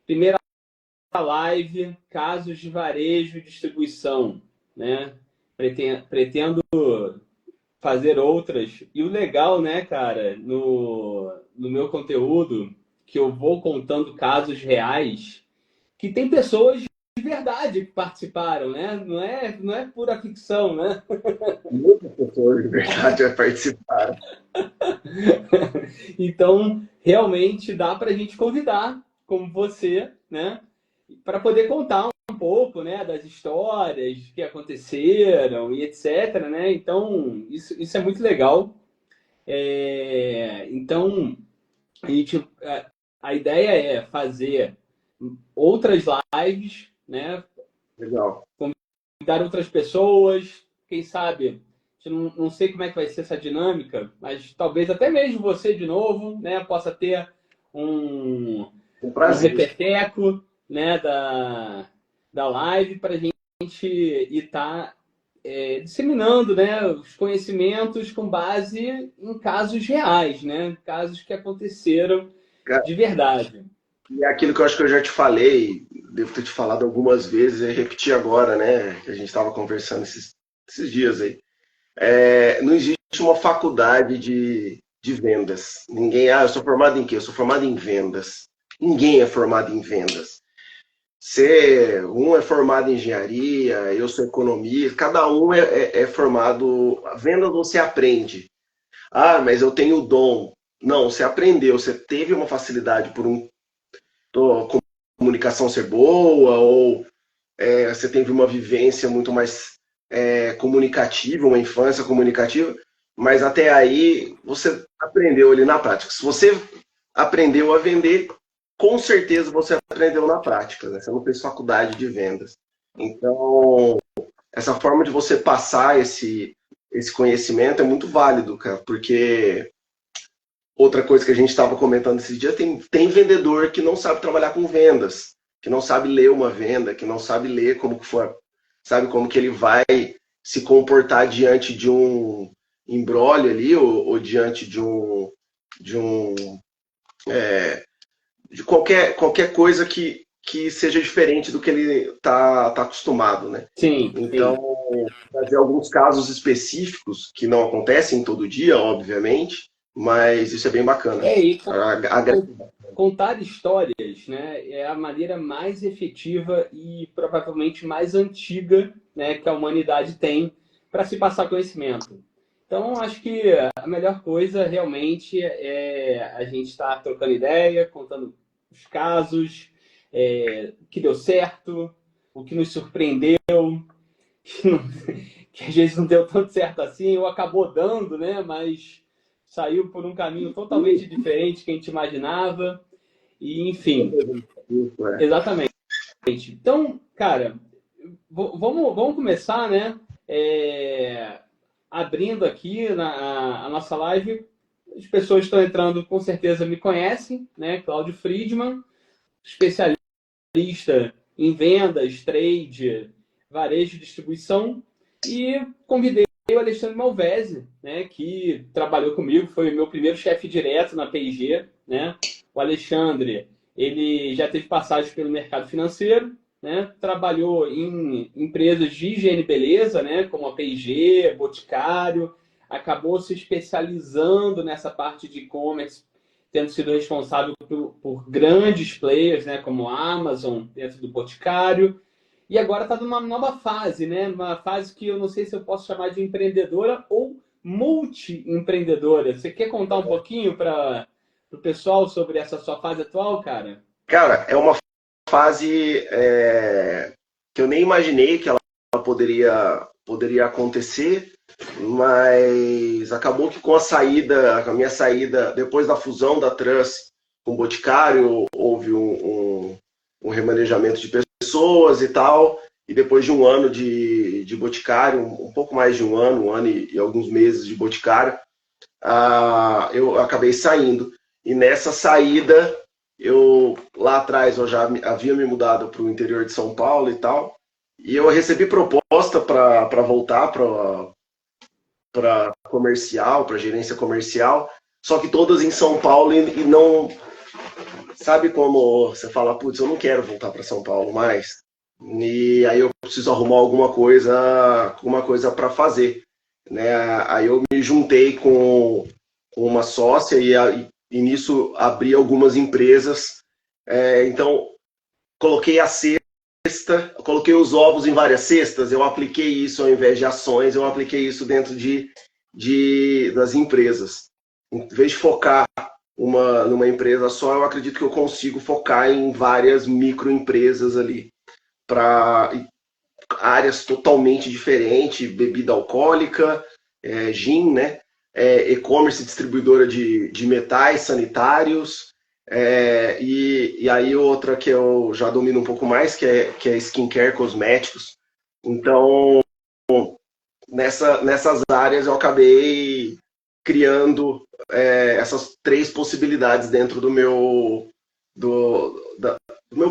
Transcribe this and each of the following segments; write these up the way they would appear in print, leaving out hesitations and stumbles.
primeira live, casos de varejo e distribuição, né? Pretendo fazer outras. E o legal, né, cara, no meu conteúdo, que eu vou contando casos reais, que tem pessoas de verdade que participaram, né? Não é pura ficção, né? Muitas pessoas de verdade vai participar. Então, realmente dá para a gente convidar, como você, né? Para poder contar um pouco, né, das histórias que aconteceram e etc, né? Então, isso é muito legal. Então, a gente, a ideia é fazer outras lives, né? Legal. Convidar outras pessoas, quem sabe, não sei como é que vai ser essa dinâmica, mas talvez até mesmo você de novo, né, possa ter um, Um um prazer. repeteco, né, da live para a gente estar disseminando, né, os conhecimentos com base em casos reais, né, casos que aconteceram de verdade. E é aquilo que eu acho que eu já te falei, devo ter te falado algumas vezes, e repetir agora, né? Que a gente estava conversando esses dias aí. Não existe uma faculdade de vendas. Ninguém, eu sou formado em quê? Eu sou formado em vendas. Ninguém é formado em vendas. Um é formado em engenharia, eu sou economista, cada um é formado. Vendas você aprende. Ah, mas eu tenho o dom. Não, você aprendeu, você teve uma facilidade por a comunicação ser boa, ou você teve uma vivência muito mais comunicativa, uma infância comunicativa, mas até aí você aprendeu ali na prática. Se você aprendeu a vender, com certeza você aprendeu na prática, né? Você não fez faculdade de vendas. Então, essa forma de você passar esse conhecimento é muito válido, cara, porque outra coisa que a gente estava comentando esses dias, tem vendedor que não sabe trabalhar com vendas, que não sabe ler uma venda, que não sabe ler como que for, sabe como que ele vai se comportar diante de um imbróglio ali, ou diante de de qualquer coisa que seja diferente do que ele tá acostumado, né? Sim, Então, sim. fazer alguns casos específicos que não acontecem todo dia, obviamente, mas isso é bem bacana. E Agrega. contar histórias, né, é a maneira mais efetiva e provavelmente mais antiga, né, que a humanidade tem para se passar conhecimento. Então, acho que a melhor coisa realmente é a gente estar trocando ideia, contando os casos, o que deu certo, o que nos surpreendeu, que, não, que às vezes não deu tanto certo assim, ou acabou dando, né, mas saiu por um caminho totalmente diferente que a gente imaginava. E, enfim, Isso, exatamente. Então, cara, vamos começar, né? Abrindo aqui a nossa live. As pessoas que estão entrando com certeza me conhecem, né? Cláudio Friedman, especialista em vendas, trade, varejo e distribuição. E convidei o Alexandre Malvese, né, que trabalhou comigo, foi o meu primeiro chefe direto na P&G, né? O Alexandre, ele já teve passagem pelo mercado financeiro, né? Trabalhou em empresas de higiene e beleza, né, como a P&G, Boticário, acabou se especializando nessa parte de e-commerce, tendo sido responsável por grandes players, né, como a Amazon, dentro do Boticário, e agora está numa nova fase, né? Uma fase que eu não sei se eu posso chamar de empreendedora ou multi-empreendedora. Você quer contar um pouquinho para o pessoal sobre essa sua fase atual, cara? cara, é uma fase que eu nem imaginei que ela poderia acontecer, mas acabou que com a minha saída, depois da fusão da Trans com o Boticário, houve um remanejamento de pessoas e tal, e depois de um ano de Boticário, um pouco mais de um ano e alguns meses de Boticário, eu acabei saindo. E nessa saída, lá atrás eu já havia me mudado para o interior de São Paulo e tal, e eu recebi proposta para voltar para comercial, para gerência comercial, só que todas em São Paulo e não sabe como você fala, putz, eu não quero voltar para São Paulo mais, e aí eu preciso arrumar alguma coisa para fazer, né? Aí eu me juntei com uma sócia e nisso abri algumas empresas. Então coloquei a cesta, coloquei os ovos em várias cestas. Eu apliquei isso ao invés de ações, eu apliquei isso dentro das empresas. Em vez de focar numa empresa só, eu acredito que eu consigo focar em várias microempresas ali, para áreas totalmente diferentes, bebida alcoólica, gin, né? E-commerce, distribuidora de metais sanitários, e aí outra que eu já domino um pouco mais, que é skincare, cosméticos. Então, nessas áreas eu acabei criando essas três possibilidades dentro do meu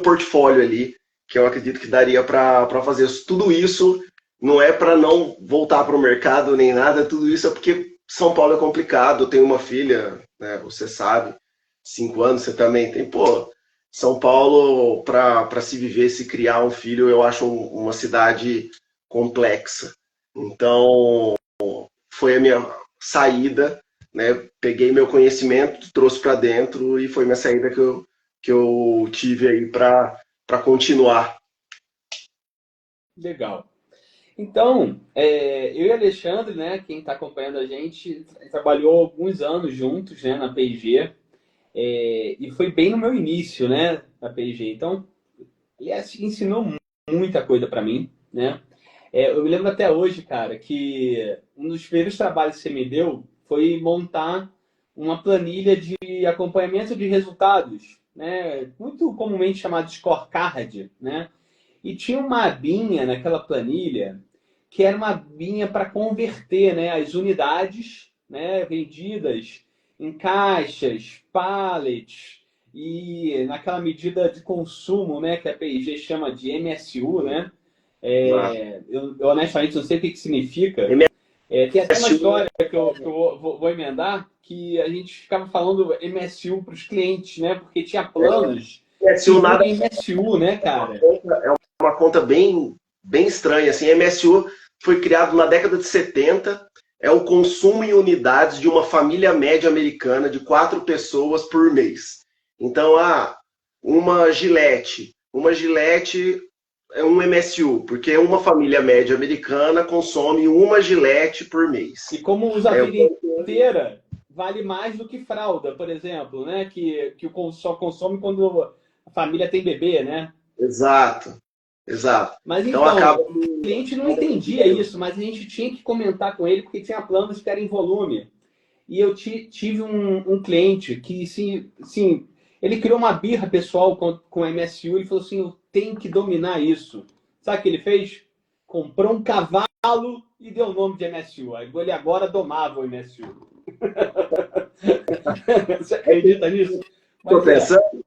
portfólio ali, que eu acredito que daria para fazer tudo isso. Não é para não voltar para o mercado nem nada, tudo isso é porque São Paulo é complicado. Eu tenho uma filha, né, você sabe, 5 anos, você também tem. Pô, São Paulo, para se viver, se criar um filho, eu acho uma cidade complexa. Então, foi a minha saída, né? Peguei meu conhecimento, trouxe para dentro e foi minha saída que eu tive aí para continuar. Legal. Então, eu e Alexandre, né, quem está acompanhando a gente, trabalhou alguns anos juntos, né, na P&G, e foi bem no meu início, né, na P&G. Então, ele ensinou muita coisa para mim, né? Eu me lembro até hoje, cara, que um dos primeiros trabalhos que você me deu foi montar uma planilha de acompanhamento de resultados, né? Muito comumente chamado de scorecard, né? E tinha uma abinha naquela planilha que era uma abinha para converter, né, as unidades, né, vendidas em caixas, pallets e naquela medida de consumo, né, que a P&G chama de MSU, né? Eu honestamente não sei o que significa. Tem até uma MSU, história que eu vou emendar, que a gente ficava falando MSU para os clientes, né? Porque tinha planos que MSU vinham nada em MSU, né, cara? é uma conta bem estranha. Assim, MSU foi criado na década de 70, é o consumo em unidades de uma família média americana de 4 pessoas por mês. Então, uma Gillette é um MSU, porque uma família média americana consome uma Gillette por E mês. como usa a vida inteira, vale mais do que fralda, por exemplo, né? Que só consome quando a família tem bebê, né? Exato, exato. Mas Então acaba. então, o cliente não entendia isso, mas a gente tinha que comentar com ele porque tinha planos que eram em volume. E eu tive um cliente que, sim, ele criou uma birra pessoal com o MSU. Ele falou assim: eu tenho que dominar isso. Sabe o que ele fez? Comprou um cavalo e deu o nome de MSU. Aí ele agora domava o MSU. Você acredita nisso? Estou Mas pensando.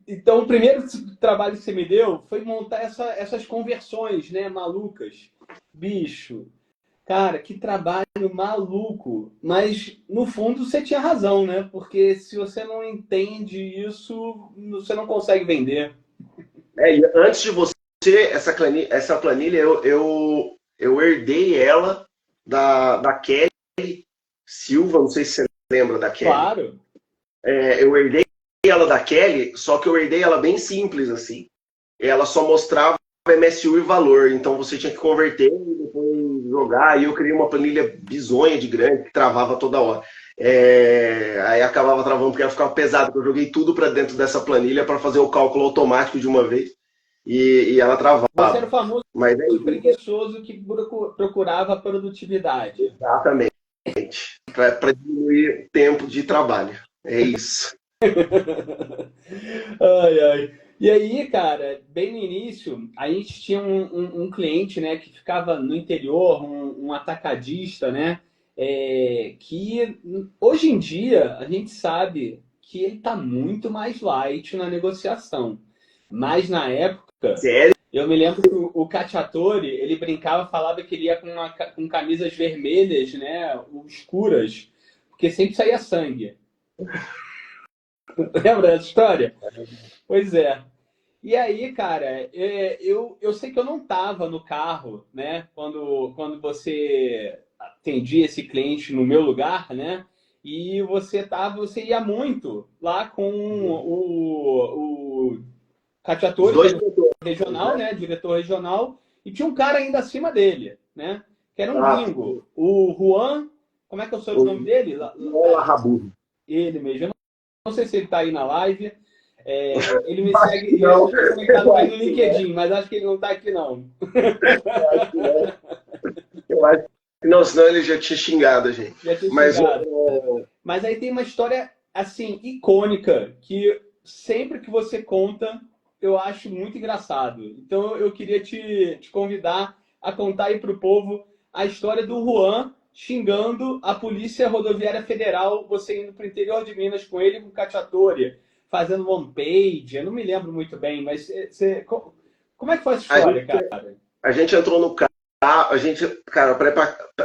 então, o primeiro trabalho que você me deu foi montar essas conversões, né, malucas. Bicho, cara, que trabalho maluco. Mas, no fundo, você tinha razão, né? Porque se você não entende isso, você não consegue vender. E antes de você, essa planilha, eu herdei ela da Kelly Silva, não sei se você lembra da Kelly. Claro. Eu herdei ela da Kelly, só que eu herdei ela bem simples, assim. Ela só mostrava MSU e valor, então você tinha que converter e depois jogar. E eu criei uma planilha bizonha de grande que travava toda hora. Aí acabava travando porque ela ficava pesada, porque eu joguei tudo para dentro dessa planilha para fazer o cálculo automático de uma vez e ela Você era o travava. famoso Mas é isso, preguiçoso que procurava a produtividade. exatamente, para diminuir o tempo de trabalho. É isso. Ai, ai. E aí, cara, bem no início, a gente tinha um cliente, né, que ficava no interior, um atacadista, né, que hoje em dia a gente sabe que ele está muito mais light na negociação. Mas na época, Sério? eu me lembro que o Cacciatore, ele brincava, falava que ele ia com camisas vermelhas, né, escuras, porque sempre saía sangue. Lembra dessa história? Pois é. E aí, cara, eu sei que eu não estava no carro, né? Quando você atendia esse cliente no meu lugar, né? E você ia muito lá com o Os Cacciatore, que dois era o diretores, regional, né? né? Diretor regional, e tinha um cara ainda acima dele, né? Que era um Ah, gringo. O Juan, como é que é o sobrenome o dele? Mola Rabu. Ele mesmo. Eu não sei se ele está aí na live. Ele me Acho segue, que ele não. está conectado Eu comigo no acho que não. LinkedIn, mas acho que ele não está aqui, não. Eu acho que não. Eu acho que não, senão ele já tinha xingado a gente. Já tinha Mas xingado. Mas aí tem uma história, assim, icônica, que sempre que você conta, eu acho muito engraçado. Então eu queria te convidar a contar aí para o povo a história do Juan xingando a Polícia Rodoviária Federal, você indo para o interior de Minas com ele, com o Cacciatore, fazendo one page, eu não me lembro muito bem, mas como é que foi essa a história, gente, cara? a gente entrou no carro, a gente, cara,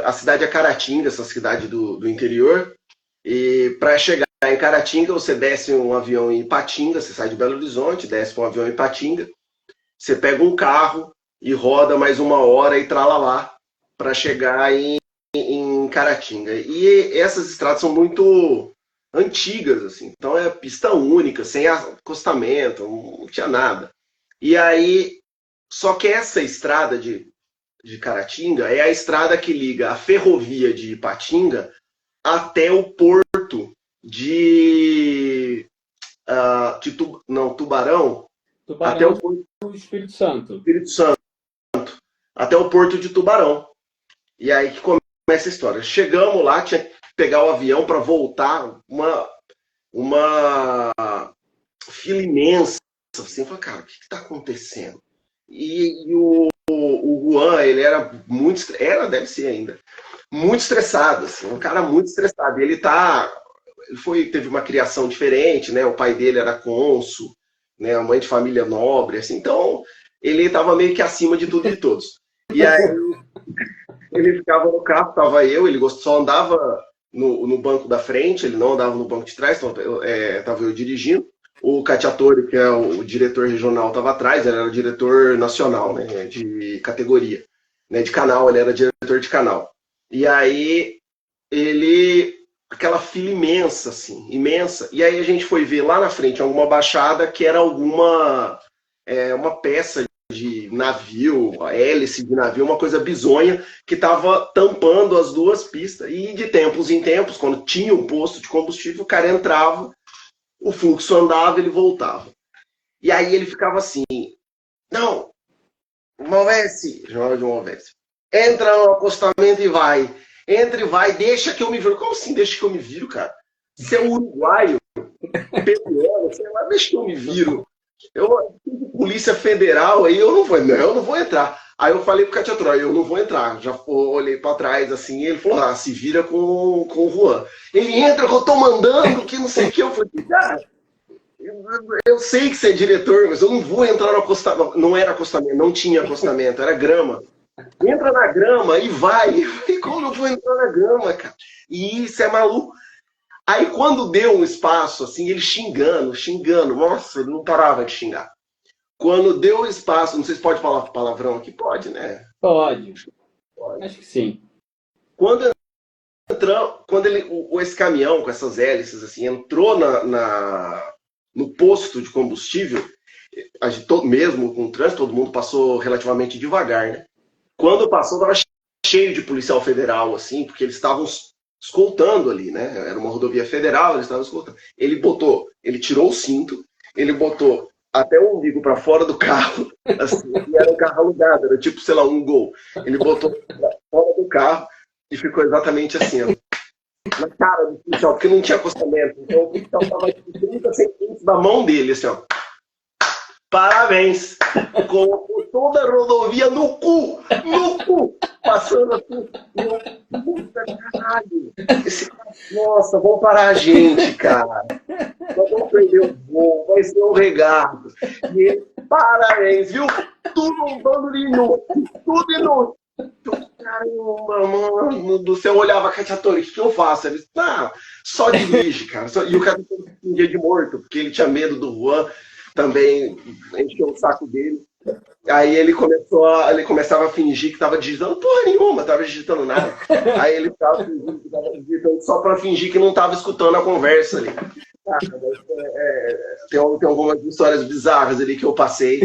a cidade é Caratinga, essa cidade do interior. E para chegar em Caratinga, você desce um avião em Ipatinga, você sai de Belo Horizonte, desce para um avião em Ipatinga, você pega um carro e roda mais 1 hora e tralalá para chegar em Caratinga. E essas estradas são muito antigas, assim, então é pista única, sem acostamento, não tinha nada. E aí, só que essa estrada de Caratinga é a estrada que liga a ferrovia de Ipatinga até o porto não, Tubarão, até Tubarão o porto do Espírito Santo. do Espírito Santo, até o porto de Tubarão. E aí que começa a história. Chegamos lá, tinha que pegar o avião para voltar, uma fila imensa. Assim, eu falei, cara, o que está acontecendo? E o Juan, ele era muito, deve ser ainda, muito estressado, assim, um cara muito estressado. E teve uma criação diferente, né? O pai dele era cônsul, né? A mãe de família nobre, assim. Então ele estava meio que acima de tudo e de todos. E aí ele ficava no carro, estava eu, ele só andava no banco da frente, ele não andava no banco de trás, então estava eu dirigindo. O Cacciatore, que é o diretor regional, estava atrás, ele era o diretor nacional, né? De categoria, né? De canal, ele era diretor de canal. E aí aquela fila imensa, assim, imensa. E aí a gente foi ver lá na frente alguma baixada que era uma peça de navio, a hélice de navio, uma coisa bizonha que estava tampando as duas pistas. E de tempos em tempos, quando tinha um posto de combustível, o cara entrava, o fluxo andava, ele voltava. E aí ele ficava assim, não, Malvese, chamava de Malvese, entra no acostamento e vai. Entra e vai, deixa que eu me viro. Como assim deixa que eu me viro, cara? Você é uruguaio, peruano, sei lá, deixa que eu me viro. Polícia Federal aí, eu não vou entrar. Aí eu falei pro Cacciatore, eu não vou entrar. Já olhei para trás assim, ele falou, se vira com o Juan. Ele entra que eu tô mandando, que não sei o que. Eu falei, cara, eu sei que você é diretor, mas eu não vou entrar no acostamento. Não era acostamento, não tinha acostamento, era grama. Entra na grama e vai. E como eu vou entrar na grama, cara? E isso é maluco. Aí quando deu um espaço, assim, ele xingando, nossa, ele não parava de xingar. Quando deu espaço, não sei se pode falar palavrão aqui, pode, né? Pode. Pode. Acho que sim. Quando esse caminhão com essas hélices assim entrou no posto de combustível, mesmo com o trânsito, todo mundo passou relativamente devagar, né? Quando passou, estava cheio de policial federal, assim, porque eles estavam escoltando ali, né? Era uma rodovia federal, eles estavam escoltando. Ele tirou o cinto, ele botou até o umbigo para fora do carro, assim, e era um carro alugado, era tipo, sei lá, um Gol. Ele botou pra fora do carro e ficou exatamente assim, ó, na cara do policial, porque não tinha acostamento. Então o policial estava a 30 centímetros da mão dele, assim, ó. Parabéns! Colocou toda a rodovia no cu! No cu! Passando assim. Puta caralho! Nossa, vão parar a gente, cara! Nós vamos perder o voo, vai ser um regato. E parabéns, viu? Tudo um bando de inútil, tudo inútil. Caramba, mano do céu, eu olhava a Catiatori, o que eu faço? Ele disse, só dirige, cara. E o cara um dia de morto, porque ele tinha medo do Juan, também encheu o saco dele. Aí ele começava a fingir que estava digitando porra nenhuma, estava digitando nada. Aí ele estava fingindo que estava digitando só para fingir que não estava escutando a conversa ali. Tem algumas histórias bizarras ali que eu passei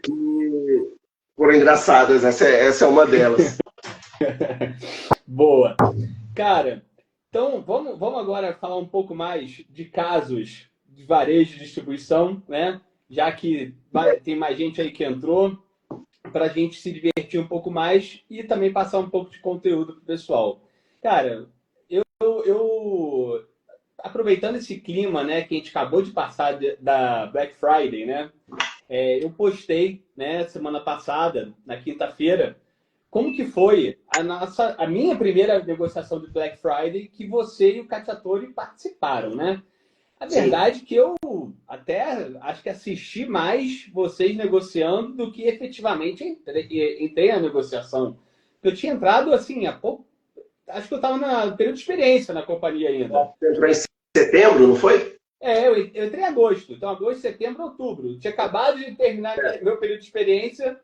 que foram engraçadas. Essa é uma delas. Boa. Cara, então vamos agora falar um pouco mais de casos de varejo e distribuição, né? Já que tem mais gente aí que entrou, para a gente se divertir um pouco mais e também passar um pouco de conteúdo para o pessoal. Cara, eu aproveitando esse clima, né, que a gente acabou de passar da Black Friday, né? Eu postei, né, semana passada, na quinta-feira, como que foi a minha primeira negociação de Black Friday que você e o Cacciatore participaram, né? A Sim. verdade é que eu até acho que assisti mais vocês negociando do que efetivamente entrei na negociação. Eu tinha entrado assim há pouco, acho que eu estava no período de experiência na companhia ainda. Você entrou em setembro, não foi? Eu entrei em agosto, então agosto, setembro, outubro. Eu tinha acabado de terminar meu período de experiência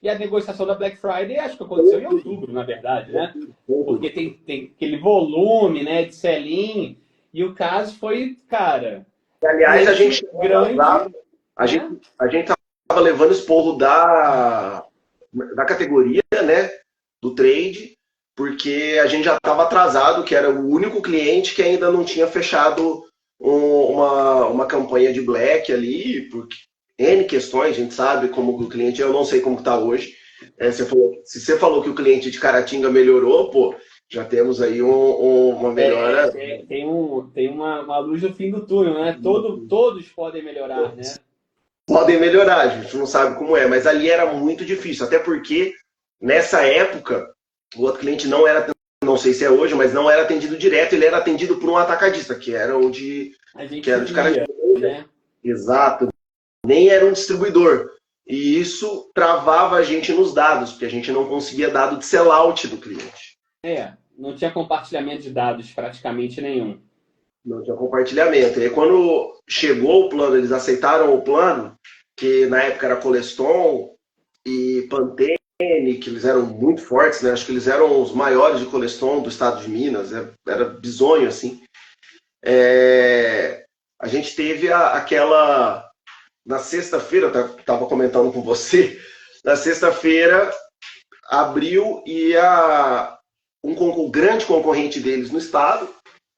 e a negociação da Black Friday acho que aconteceu em outubro, na verdade, né? Porque tem aquele volume, né, de sell-in, e o caso foi, cara, Aliás, a gente cliente chegou grande, atrasado. A gente, né? a gente estava levando esporro da categoria, né? Do trade, porque a gente já estava atrasado, que era o único cliente que ainda não tinha fechado uma campanha de Black ali, por N questões, a gente sabe como o cliente, eu não sei como está hoje. Se você falou que o cliente de Caratinga melhorou, pô, já temos aí uma melhora. Tem uma luz no fim do túnel, né? Todos podem melhorar, né? Podem melhorar, a gente não sabe como é, mas ali era muito difícil, até porque nessa época o outro cliente não era, não sei se é hoje, mas não era atendido direto, ele era atendido por um atacadista, que era o de, A que gente era de cara. via, né? Exato, nem era um distribuidor. E isso travava a gente nos dados, porque a gente não conseguia dado de sellout do cliente. Não tinha compartilhamento de dados praticamente nenhum. Não tinha compartilhamento. E aí, quando chegou o plano, eles aceitaram o plano, que na época era Coleston e Pantene, que eles eram muito fortes, né? Acho que eles eram os maiores de Coleston do estado de Minas, era bizonho, assim. A gente teve aquela... Na sexta-feira, eu estava comentando com você, na sexta-feira abriu e um grande concorrente deles no estado,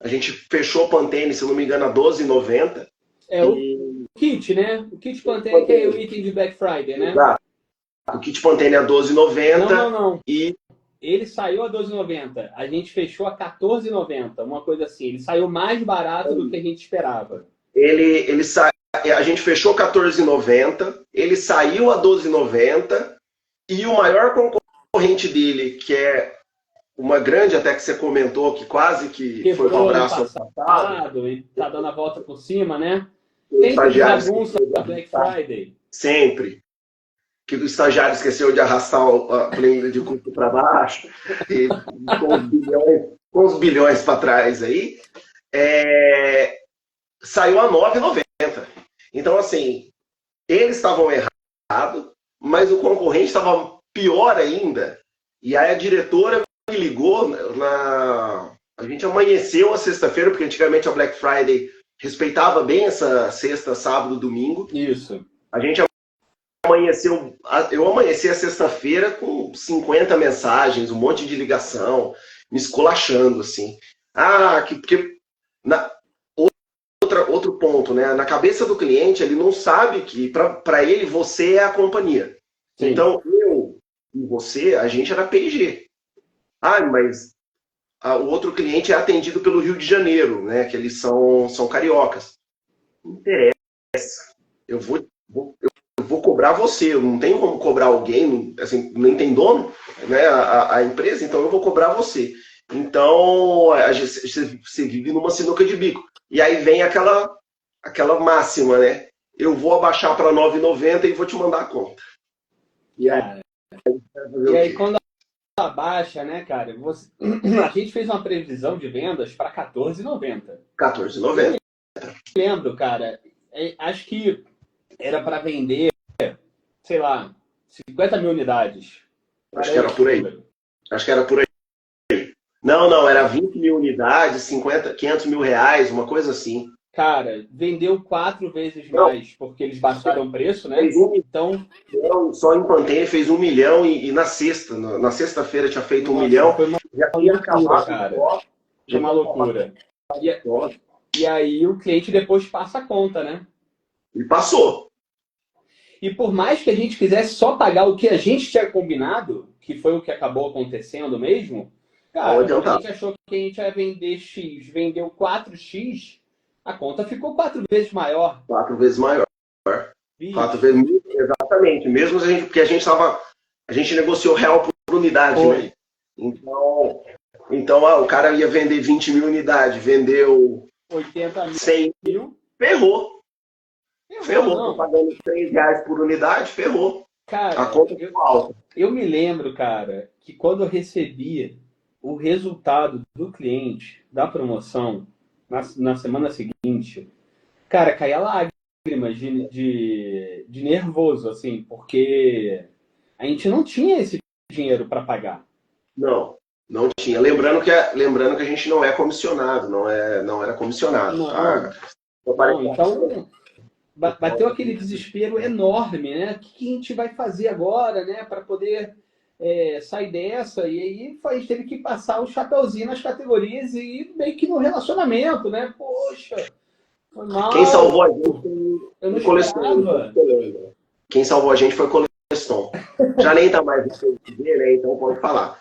a gente fechou Pantene, se não me engano, a 12,90. O kit, né? O kit Pantene, que é o item de Black Friday, né? Exato. O kit Pantene a 12,90. Não. E ele saiu a 12,90. A gente fechou a 14,90. Uma coisa assim. Ele saiu mais barato do que a gente esperava. A gente fechou 14,90. Ele saiu a 12,90. E o maior concorrente dele, que é uma grande, até que você comentou, que quase que foi para o abraço passado. E tá dando a volta por cima, né? Sempre bagunça da Black Friday. Sempre. Que o estagiário esqueceu de arrastar a planilha de custo para baixo, e com os bilhões para trás aí, saiu a 9,90. Então, assim, eles estavam errados, mas o concorrente estava pior ainda. E aí a diretora me ligou, a gente amanheceu a sexta-feira, porque antigamente a Black Friday respeitava bem essa sexta, sábado, domingo. Isso. A gente eu amanheci a sexta-feira com 50 mensagens, um monte de ligação, me esculachando, assim. Porque outro ponto, né? Na cabeça do cliente, ele não sabe que para ele você é a companhia. Sim. Então, eu e você, a gente era P&G. Mas o outro cliente é atendido pelo Rio de Janeiro, né? Que eles são cariocas. Não interessa. Eu vou cobrar você, eu não tenho como cobrar alguém, assim, nem tem dono, né, a empresa, então eu vou cobrar você. Então, você vive numa sinuca de bico. E aí vem aquela máxima, né? Eu vou abaixar para 9,90 e vou te mandar a conta. E aí quando baixa, né, cara? A gente fez uma previsão de vendas para 14,90. 14,90. Lembro, cara, acho que era para vender, sei lá, 50 mil unidades. Acho que era por aí. Acho que era por aí. Não, era 20 mil unidades, 500 mil reais, uma coisa assim. Cara, vendeu 4 vezes mais, porque eles baixaram o preço, né? Então, só em Pantene fez 1 milhão e na sexta-feira tinha feito 1 milhão. Foi uma loucura, cara. Foi uma loucura. E aí o cliente depois passa a conta, né? E passou. E por mais que a gente quisesse só pagar o que a gente tinha combinado, que foi o que acabou acontecendo mesmo, cara, a gente achou que a gente ia vender X, vendeu 4X, a conta ficou 4 vezes maior. 4 vezes maior. 4 vezes, exatamente. Mesmo porque a gente negociou real por unidade, né? Então o cara ia vender 20 mil unidades, vendeu 80 mil. 100 mil, ferrou. Tô pagando R$3 por unidade, ferrou. Cara, a conta ficou alta. Eu me lembro, cara, que quando eu recebia o resultado do cliente, da promoção, na semana seguinte, cara, caía lágrimas de nervoso, assim, porque a gente não tinha esse dinheiro para pagar. Não tinha. Lembrando que a gente não é comissionado, não era comissionado. Então, bateu aquele desespero enorme, né? O que a gente vai fazer agora, né? Para poder sair dessa. E aí a gente teve que passar o chapeuzinho nas categorias e meio que no relacionamento, né? Poxa, foi mal. Quem salvou a gente foi o Coleston. Quem salvou a gente foi o Coleston. Já nem tá mais no PV, né? Então pode falar.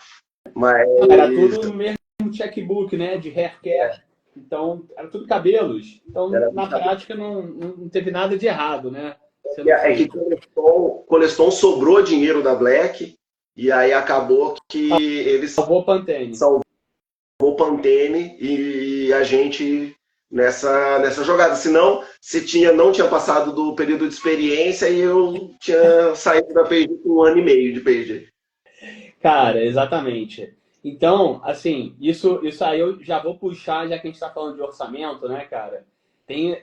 Mas... Era tudo no mesmo checkbook, né? De hair care. Então, era tudo cabelos. Então, na prática, não teve nada de errado, né? Que Coleston sobrou dinheiro da Black e aí acabou que eles... Salvou Pantene. E a gente nessa jogada. Senão, não tinha passado do período de experiência e eu tinha saído da P&G com 1 ano e meio de P&G. Cara, exatamente. Então, assim, isso aí eu já vou puxar, já que a gente está falando de orçamento, né, cara? Tem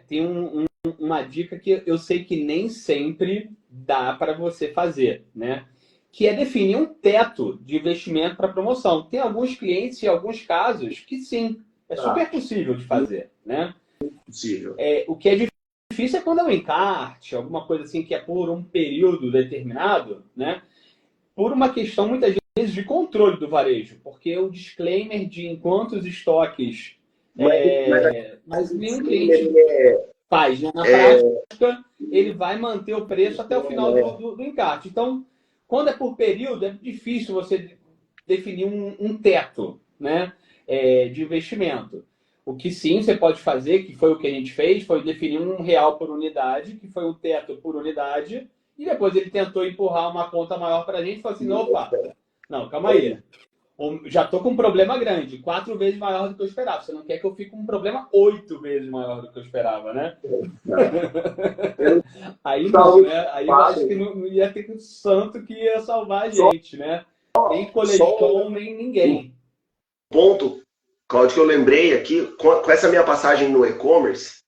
uma dica que eu sei que nem sempre dá para você fazer, né? Que é definir um teto de investimento para promoção. Tem alguns clientes e alguns casos que sim, é super possível de fazer, né? Possível. O que é difícil é quando é um encarte, alguma coisa assim que é por um período determinado, né? Por uma questão, muitas vezes, de controle do varejo, porque o disclaimer de em quantos estoques mas nenhum cliente faz, né? Na prática, ele vai manter o preço até o final do encarte. Então, quando é por período, é difícil você definir um teto, né, de investimento. O que sim você pode fazer, que foi o que a gente fez, foi definir R$1 por unidade, que foi um teto por unidade, e depois ele tentou empurrar uma conta maior para a gente e falou assim, não, calma aí. Já tô com um problema grande, 4 vezes maior do que eu esperava. Você não quer que eu fique com um problema 8 vezes maior do que eu esperava, né? Aí não, né? Aí eu acho que não ia ter um santo que ia salvar a gente, né? Nem Coleston, nem ninguém. Ponto, Claudio, que eu lembrei aqui, com essa minha passagem no e-commerce,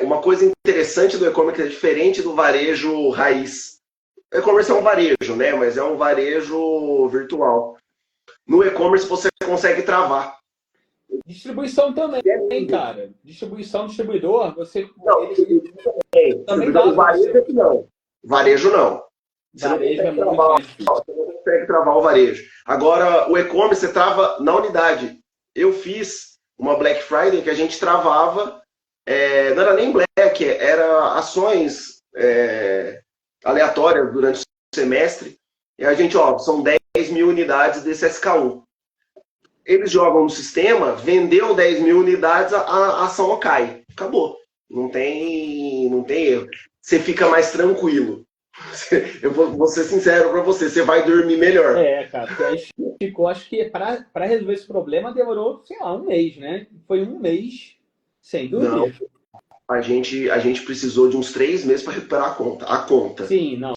uma coisa interessante do e-commerce é diferente do varejo raiz. O e-commerce é um varejo, né? Mas é um varejo virtual. No e-commerce você consegue travar. Distribuição também, cara. Distribuidor, você... Também dá. Varejo é que não. Varejo não. Você não consegue travar o varejo. Agora, o e-commerce você trava na unidade. Eu fiz uma Black Friday que a gente travava, não era nem Black, era ações aleatórias durante o semestre. E a gente, são 10 mil unidades desse SK1. Eles jogam no sistema, vendeu 10 mil unidades, a ação cai. Acabou. Não tem erro. Você fica mais tranquilo. Eu vou ser sincero para você, você vai dormir melhor. Cara, porque aí ficou, acho que para resolver esse problema demorou, sei lá, 1 mês, né? Foi 1 mês sem dormir. Não, a gente precisou de uns 3 meses para recuperar a conta. Sim, não,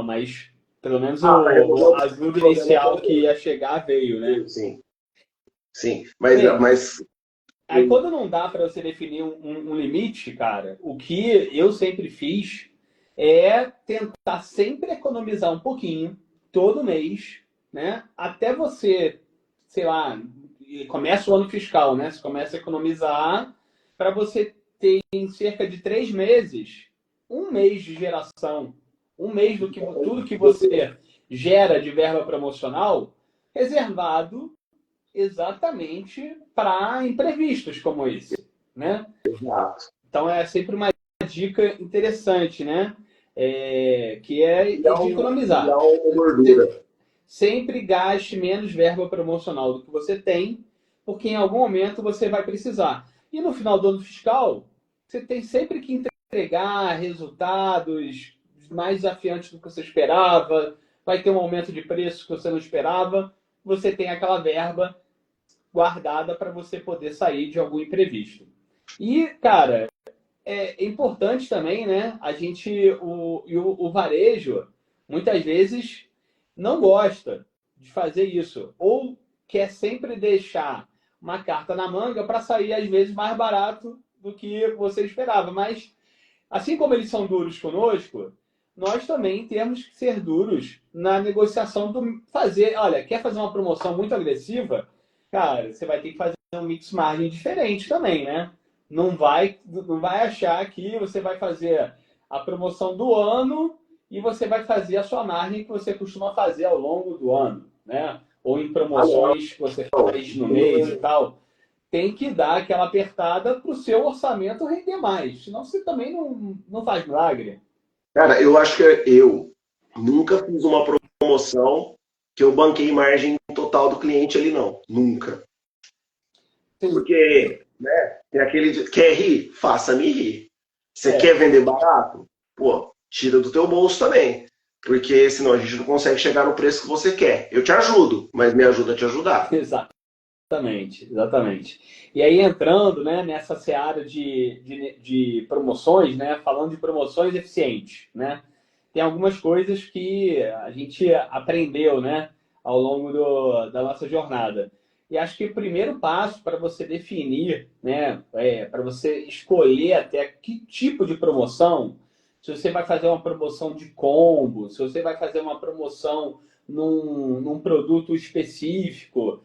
mas Pelo menos Para resolver a o dúvida problema inicial todo. que ia chegar veio, né? Sim, sim. Bem, Mas aí quando não dá para você definir um limite, cara, o que eu sempre fiz é tentar sempre economizar um pouquinho, todo mês, né? Até você, sei lá, começa o ano fiscal, né? Você começa a economizar para você ter em cerca de 3 meses, um mês de geração, um mês do que tudo que você gera de verba promocional reservado exatamente para imprevistos como esse, né? exato. Então é sempre uma dica interessante, né? Que é de E há economizar. uma gordura. Sempre gaste menos verba promocional do que você tem, porque em algum momento você vai precisar. E no final do ano fiscal, você tem sempre que entregar resultados mais desafiantes do que você esperava, vai ter um aumento de preço que você não esperava, você tem aquela verba guardada para você poder sair de algum imprevisto. E, cara, é importante também, né? O varejo, muitas vezes, não gosta de fazer isso. Ou quer sempre deixar uma carta na manga para sair, às vezes, mais barato do que você esperava. Mas, assim como eles são duros conosco, nós também temos que ser duros na negociação do fazer. Olha, quer fazer uma promoção muito agressiva? Cara, você vai ter que fazer um mix margem diferente também, né? Não vai achar que você vai fazer a promoção do ano e você vai fazer a sua margem que você costuma fazer ao longo do ano, né? Ou em Ah, não. promoções que você faz no mês e tal. Tem que dar aquela apertada para o seu orçamento render mais. Senão você também não faz milagre. Cara, eu acho que eu nunca fiz uma promoção que eu banquei margem total do cliente ali, não. Nunca. Sim. Porque, né, tem quer rir? Faça-me rir. Você É, quer vender barato? Pô, tira do teu bolso também. Porque senão a gente não consegue chegar no preço que você quer. Eu te ajudo, mas me ajuda a te ajudar. exatamente, exatamente. E aí entrando, né, nessa seara de promoções, né, falando de promoções eficientes, né, tem algumas coisas que a gente aprendeu, né, ao longo da nossa jornada. E acho que o primeiro passo para você definir, né, para você escolher até que tipo de promoção, se você vai fazer uma promoção de combo, se você vai fazer uma promoção num produto específico,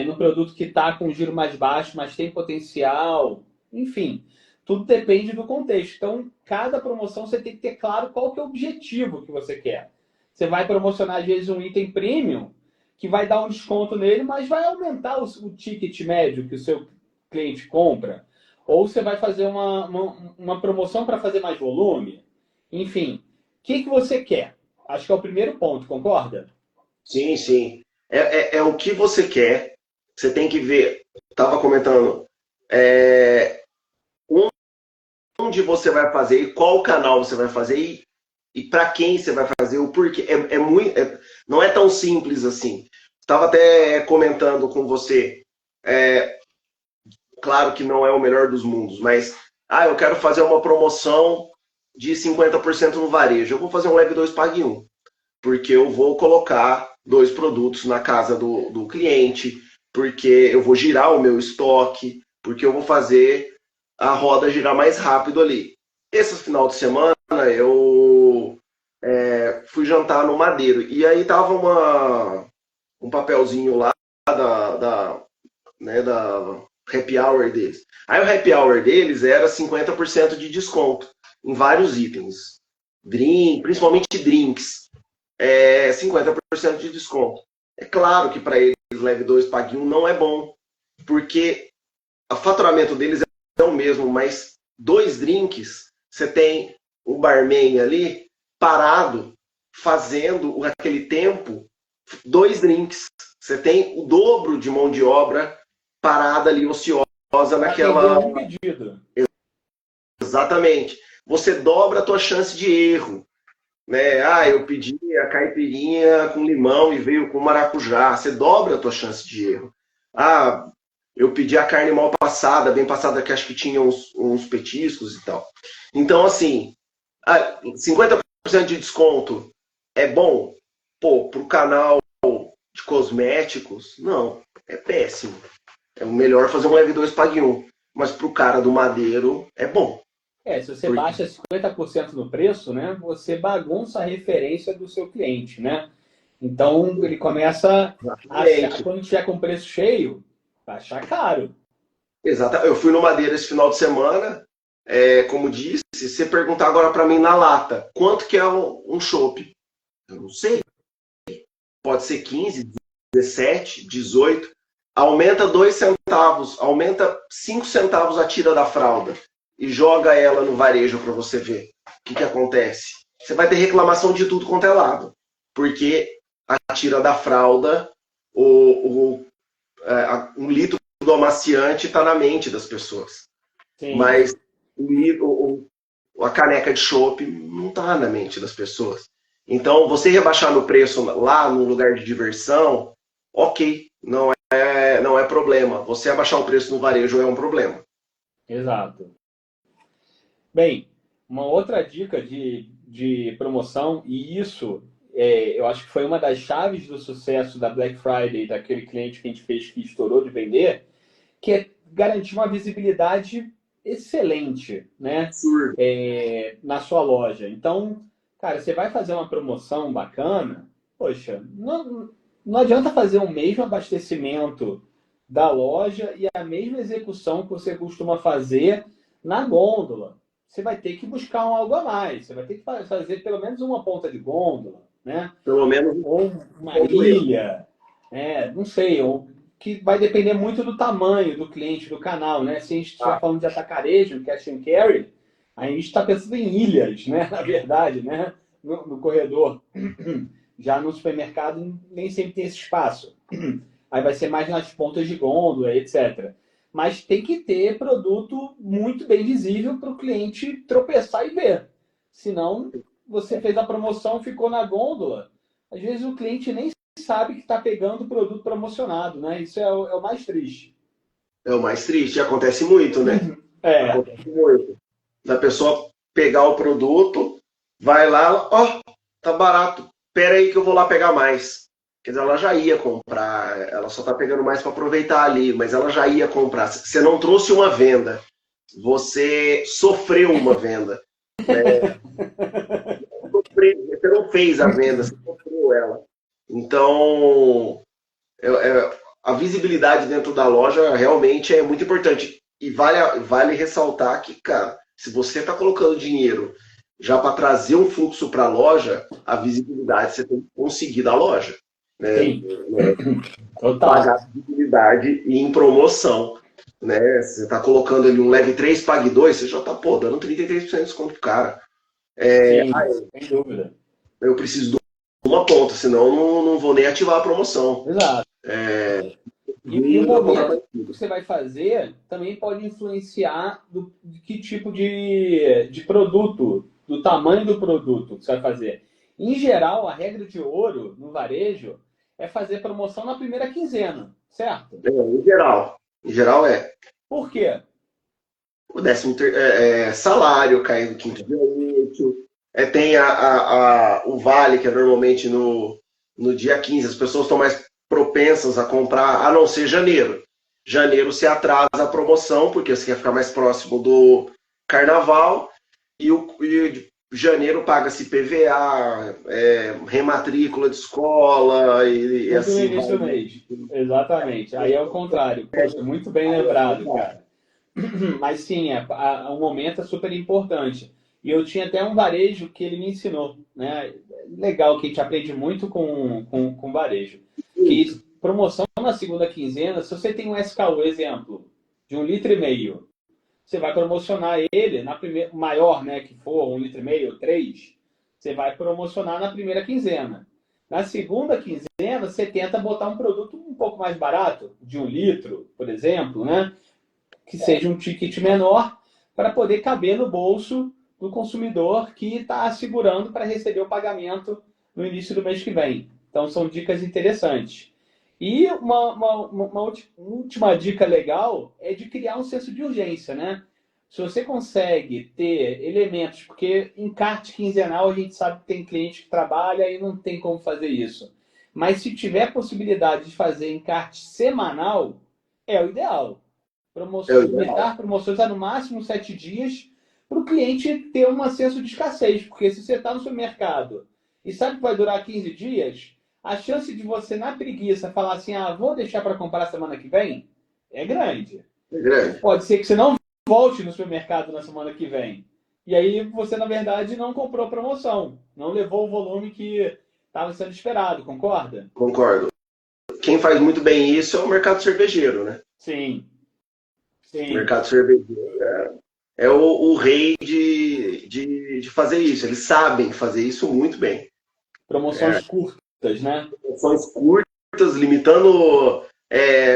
num produto que está com giro mais baixo, mas tem potencial, enfim, tudo depende do contexto. Então, cada promoção você tem que ter claro qual que é o objetivo que você quer. Você vai promocionar, às vezes, um item premium, que vai dar um desconto nele, mas vai aumentar o ticket médio que o seu cliente compra. Ou você vai fazer uma promoção para fazer mais volume. Enfim, o que você quer? Acho que é o primeiro ponto, concorda? Sim, sim. É o que você quer. Você tem que ver. Estava comentando. É, onde você vai fazer e qual canal você vai fazer e para quem você vai fazer, o porquê. Não é tão simples assim. Estava até comentando com você. É, claro que não é o melhor dos mundos, mas eu quero fazer uma promoção de 50% no varejo. Eu vou fazer um Leve 2 Pague 1, porque eu vou colocar 2 produtos na casa do cliente, porque eu vou girar o meu estoque, porque eu vou fazer a roda girar mais rápido ali. Esse final de semana eu fui jantar no Madeiro e aí tava um papelzinho lá da happy hour deles. Aí o happy hour deles era 50% de desconto em vários itens. Principalmente drinks. 50% de desconto. É claro que para eles Leve 2 Pague 1 não é bom, porque o faturamento deles é o mesmo, mas 2 drinks, você tem o barman ali parado, fazendo aquele tempo, 2 drinks. Você tem o dobro de mão de obra parada ali, ociosa Para atender naquela. um pedido. Exatamente. Você dobra a tua chance de erro. Né? Eu pedi a caipirinha com limão e veio com maracujá. Você dobra a tua chance de erro. Eu pedi a carne mal passada, bem passada, que acho que tinha uns petiscos e tal. Então, assim, 50% de desconto é bom? Pô, pro canal de cosméticos, não, é péssimo. É melhor fazer um Leve 2 Pague 1. Mas pro cara do Madeiro, é bom. Se você Porque, baixa 50% no preço, né, você bagunça a referência do seu cliente, né? Então, ele começa a achar, exatamente. quando tiver com preço cheio, vai achar caro. Eu fui no Madeira esse final de semana, como disse, se você perguntar agora para mim na lata, quanto que é um chopp? Eu não sei. Pode ser 15, 17, 18. Aumenta 2 centavos, aumenta 5 centavos a tira da fralda e joga ela no varejo para você ver o que acontece. Você vai ter reclamação de tudo quanto é lado, porque a tira da fralda, um litro do amaciante está na mente das pessoas. Sim, Mas a caneca de chopp não está na mente das pessoas. Então, você rebaixar no preço lá no lugar de diversão, ok, não é problema. Você abaixar o preço no varejo é um problema. exato. Bem, uma outra dica de promoção, e isso eu acho que foi uma das chaves do sucesso da Black Friday, daquele cliente que a gente fez que estourou de vender, que é garantir uma visibilidade excelente, né? Absurdo. Na sua loja. Então, cara, você vai fazer uma promoção bacana, poxa, não adianta fazer o mesmo abastecimento da loja e a mesma execução que você costuma fazer na gôndola. Você vai ter que buscar algo a mais. Você vai ter que fazer pelo menos uma ponta de gôndola, né? Pelo menos um Ou uma ponto erro. ilha, não sei, ou que vai depender muito do tamanho do cliente, do canal, né? Se a gente estiver Ah, falando de atacarejo, cash and carry, a gente está pensando em ilhas, né? Na verdade, né? No corredor. Já no supermercado nem sempre tem esse espaço. Aí vai ser mais nas pontas de gôndola, etc. Mas tem que ter produto muito bem visível para o cliente tropeçar e ver. Senão, você fez a promoção, ficou na gôndola. Às vezes o cliente nem sabe que está pegando o produto promocionado, né? Isso é o mais triste. é o mais triste, acontece muito, né? É, Acontece muito. Da pessoa pegar o produto, vai lá, ó, tá barato. Pera aí que eu vou lá pegar mais. Quer dizer, ela já ia comprar, ela só tá pegando mais para aproveitar ali, mas ela já ia comprar. Você não trouxe uma venda, você sofreu uma venda. Você não fez a venda, você sofreu ela. Então, a visibilidade dentro da loja realmente é muito importante. E vale ressaltar que, cara, se você está colocando dinheiro já para trazer um fluxo para a loja, a visibilidade você tem que conseguir da loja. Né? sim, Não é total. pagar visibilidade em promoção. Né? Você está colocando ali um leve 3 pague 2 você já está dando 33% de desconto pro cara. Sim, sem dúvida. Eu preciso de uma ponta, senão não vou nem ativar a promoção. Exato. E o A momento contrapartida. que você vai fazer também pode influenciar de que tipo de produto, do tamanho do produto que você vai fazer. Em geral, a regra de ouro no varejo é fazer promoção na primeira quinzena, certo? Em geral é. Por quê? O salário cai no quinto dia útil. Tem o vale, que é normalmente no dia 15. As pessoas estão mais propensas a comprar, a não ser janeiro. Janeiro se atrasa a promoção, porque você quer ficar mais próximo do carnaval. E janeiro paga-se PVA, rematrícula de escola e Tudo no assim início do vai. mês. Exatamente. Aí é o contrário. Poxa, muito bem lembrado, cara. Mas sim, o momento é super importante. E eu tinha até um varejo que ele me ensinou, né? Legal que a gente aprende muito com varejo. Que promoção na segunda quinzena, se você tem um SKU, exemplo, de 1,5 litro, você vai promocionar ele na primeira, maior, né, que for, 1,5 litro, 3, você vai promocionar na primeira quinzena. Na segunda quinzena, você tenta botar um produto um pouco mais barato, de 1 litro, por exemplo, né? Que seja um ticket menor para poder caber no bolso do consumidor que está assegurando para receber o pagamento no início do mês que vem. Então, são dicas interessantes. E uma última dica legal é de criar um senso de urgência, né? se você consegue ter elementos, porque encarte quinzenal a gente sabe que tem cliente que trabalha e não tem como fazer isso. Mas se tiver possibilidade de fazer encarte semanal, é o ideal. Limitar promoções a no máximo 7 dias para o cliente ter um senso de escassez. Porque se você está no supermercado e sabe que vai durar 15 dias, a chance de você, na preguiça, falar assim, vou deixar para comprar semana que vem, é grande. É grande. Pode ser que você não volte no supermercado na semana que vem. E aí você, na verdade, não comprou promoção. Não levou o volume que estava sendo esperado, concorda? Concordo. Quem faz muito bem isso é o mercado cervejeiro, né? Sim. O mercado cervejeiro é o rei de fazer isso. Eles sabem fazer isso muito bem. Promoções curtas, né? Promoções curtas, limitando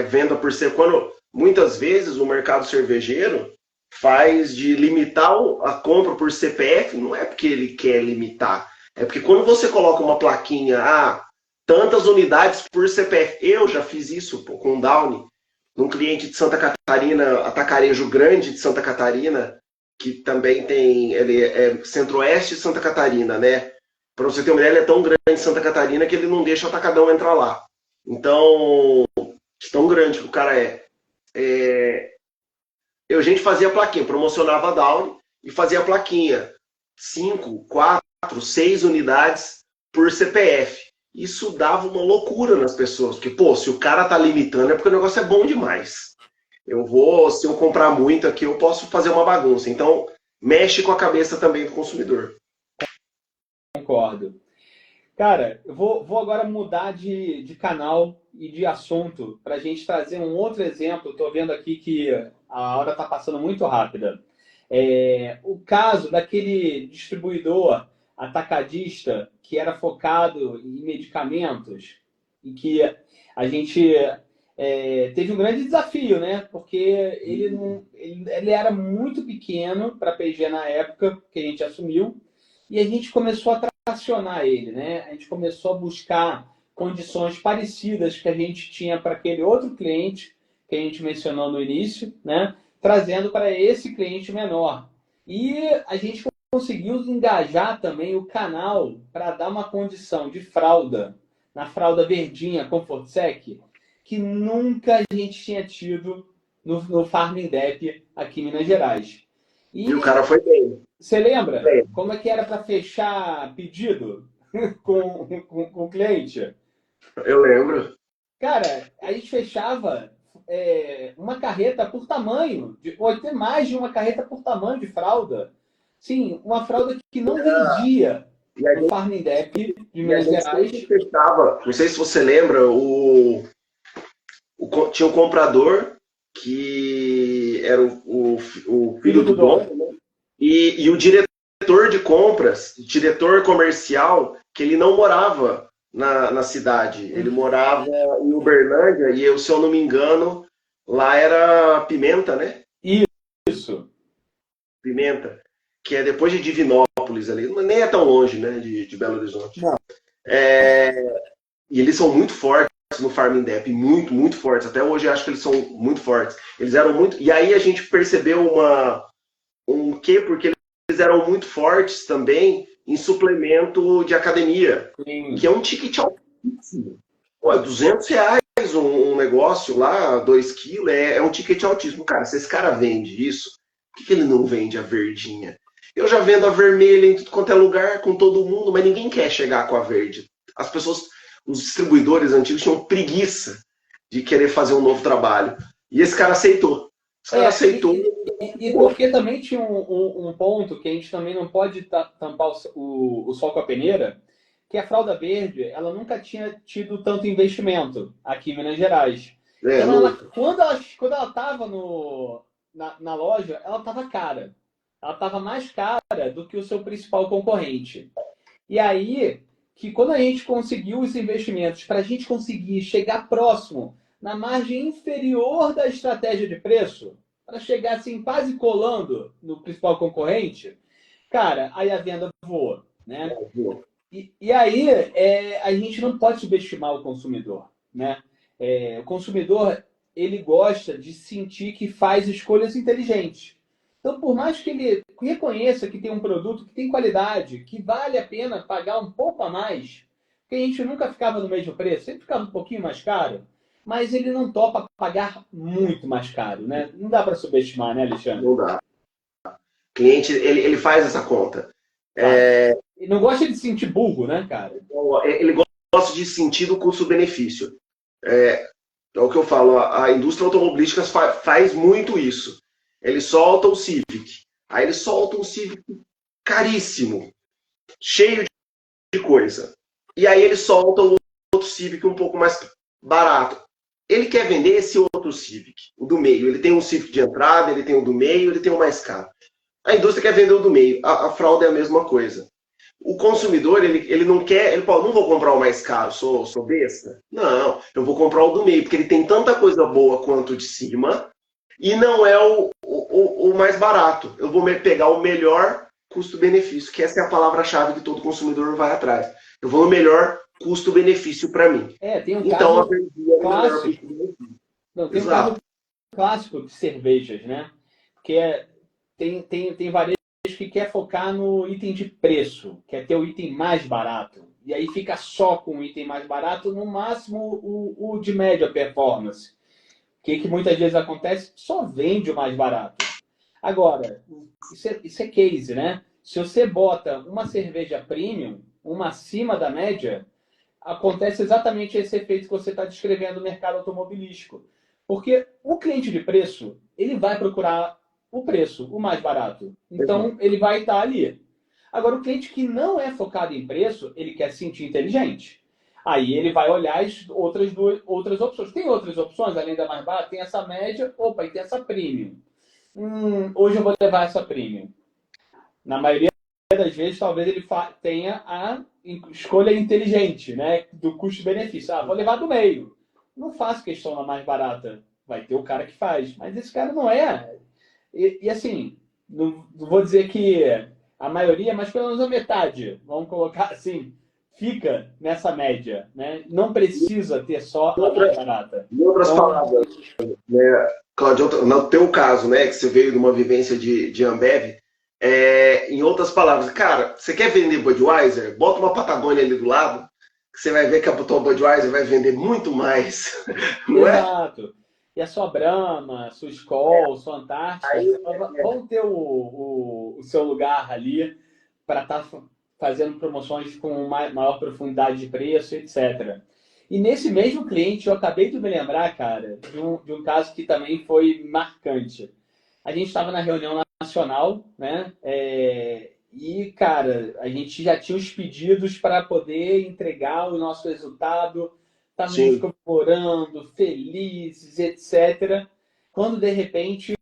venda por ser. Quando muitas vezes o mercado cervejeiro faz de limitar a compra por CPF, não é porque ele quer limitar. É porque quando você coloca uma plaquinha, tantas unidades por CPF. Eu já fiz isso com o Downy, num cliente de Santa Catarina, Atacarejo Grande de Santa Catarina, que também tem, ele é centro-oeste de Santa Catarina, né? Para você ter uma ideia, ele é tão grande em Santa Catarina que ele não deixa o atacadão entrar lá. Então, tão grande que o cara é. A gente fazia plaquinha, promocionava a Downy e fazia a plaquinha. 5, 4, 6 unidades por CPF. Isso dava uma loucura nas pessoas. Porque, se o cara tá limitando é porque o negócio é bom demais. Se eu comprar muito aqui, eu posso fazer uma bagunça. Então, mexe com a cabeça também do consumidor. Concordo. Cara, eu vou agora mudar de canal e de assunto para a gente trazer um outro exemplo. Estou vendo aqui que a hora está passando muito rápida. O caso daquele distribuidor atacadista que era focado em medicamentos e que a gente teve um grande desafio, né? Porque ele era muito pequeno para a PG na época que a gente assumiu e a gente começou a tracionar ele, né? A gente começou a buscar condições parecidas que a gente tinha para aquele outro cliente que a gente mencionou no início, né? Trazendo para esse cliente menor. E a gente conseguiu engajar também o canal para dar uma condição de fralda, na fralda verdinha Comfort Sec, que nunca a gente tinha tido no Farming Dep aqui em Minas Gerais. E o cara foi bem. Você lembra como é que era para fechar pedido com o cliente? Eu lembro. Cara, a gente fechava uma carreta por tamanho, ou ter mais de uma carreta por tamanho de fralda. Sim, uma fralda que não vendia no Farming Dep de Minas Gerais. Fechava. Não sei se você lembra, tinha um comprador que era o filho do dono, né? E o diretor de compras, diretor comercial, que ele não morava na cidade. Ele morava em Uberlândia e, se eu não me engano, lá era Pimenta, né? Isso. Pimenta, que é depois de Divinópolis ali. Nem é tão longe, né, de Belo Horizonte. Não. E eles são muito fortes no Farming Dep, muito, muito fortes. Até hoje eu acho que eles são muito fortes. Eles eram muito... E aí a gente percebeu porque eles eram muito fortes também em suplemento de academia, que é um ticket altíssimo. Pô, R$200 um negócio lá, 2 quilos, é um ticket altíssimo. Cara, se esse cara vende isso, por que ele não vende a verdinha? Eu já vendo a vermelha em tudo quanto é lugar, com todo mundo, mas ninguém quer chegar com a verde. As pessoas, os distribuidores antigos tinham preguiça de querer fazer um novo trabalho. E esse cara aceitou. Aceitou. E porque também tinha um ponto que a gente também não pode tampar o sol com a peneira, que a fralda verde, ela nunca tinha tido tanto investimento aqui em Minas Gerais. Então, quando ela estava na loja, ela estava cara. Ela estava mais cara do que o seu principal concorrente. E aí, que quando a gente conseguiu os investimentos para a gente conseguir chegar próximo, na margem inferior da estratégia de preço, para chegar assim, quase colando no principal concorrente, cara, aí a venda voa, né? E aí a gente não pode subestimar o consumidor, né? O consumidor, ele gosta de sentir que faz escolhas inteligentes. Então, por mais que ele reconheça que tem um produto que tem qualidade, que vale a pena pagar um pouco a mais, porque a gente nunca ficava no mesmo preço, sempre ficava um pouquinho mais caro, mas ele não topa pagar muito mais caro, né? Não dá para subestimar, né, Alexandre? Não dá. O cliente, ele faz essa conta. Faz. Ele não gosta de se sentir burro, né, cara? Ele gosta de sentir o custo-benefício. É o que eu falo, a indústria automobilística faz muito isso. Ele solta o Civic. Aí ele solta um Civic caríssimo, cheio de coisa. E aí ele solta o outro Civic um pouco mais barato. Ele quer vender esse outro Civic, o do meio. Ele tem um Civic de entrada, ele tem o do meio, ele tem o mais caro. A indústria quer vender o do meio. A fraude é a mesma coisa. O consumidor, ele não quer, ele fala, não vou comprar o mais caro, sou besta. Não, eu vou comprar o do meio, porque ele tem tanta coisa boa quanto o de cima, e não é o mais barato. Eu vou pegar o melhor custo-benefício, que essa é a palavra-chave que todo consumidor vai atrás. Eu vou no melhor custo-benefício para mim. Tem um então, caso clássico. Não, tem um caso clássico de cervejas, né? Que tem varejo que quer focar no item de preço, quer ter o item mais barato. E aí fica só com o item mais barato, no máximo o de média performance. O que muitas vezes acontece? Só vende o mais barato. Agora, isso é case, né? Se você bota uma cerveja premium, uma acima da média, acontece exatamente esse efeito que você está descrevendo no mercado automobilístico. Porque o cliente de preço, ele vai procurar o preço, o mais barato. Então, ele vai estar ali. Agora, o cliente que não é focado em preço, ele quer se sentir inteligente. Aí ele vai olhar as outras opções. Tem outras opções, além da mais barata? Tem essa média, e tem essa premium. Hoje eu vou levar essa premium. Na maioria das vezes, talvez ele tenha a escolha inteligente, né? Do custo-benefício. Vou levar do meio. Não faço questão na mais barata. Vai ter o cara que faz. Mas esse cara não é. E assim, não vou dizer que a maioria, mas pelo menos a metade, vamos colocar assim, fica nessa média, né? Não precisa ter só a mais barata. Em outras palavras, né, Claudio, no teu caso, né, que você veio de uma vivência de Ambev, em outras palavras, cara, você quer vender Budweiser? Bota uma Patagônia ali do lado, que você vai ver que a Budweiser vai vender muito mais. Não é? Exato. E a sua Brahma, sua Skol, sua Antártica, vão ter o seu lugar ali para estar fazendo promoções com maior profundidade de preço, etc. E nesse mesmo cliente, eu acabei de me lembrar, cara, de um caso que também foi marcante. A gente estava na reunião nacional, né? E, cara, a gente já tinha os pedidos para poder entregar o nosso resultado. Estávamos comemorando, felizes, etc. Quando, de repente,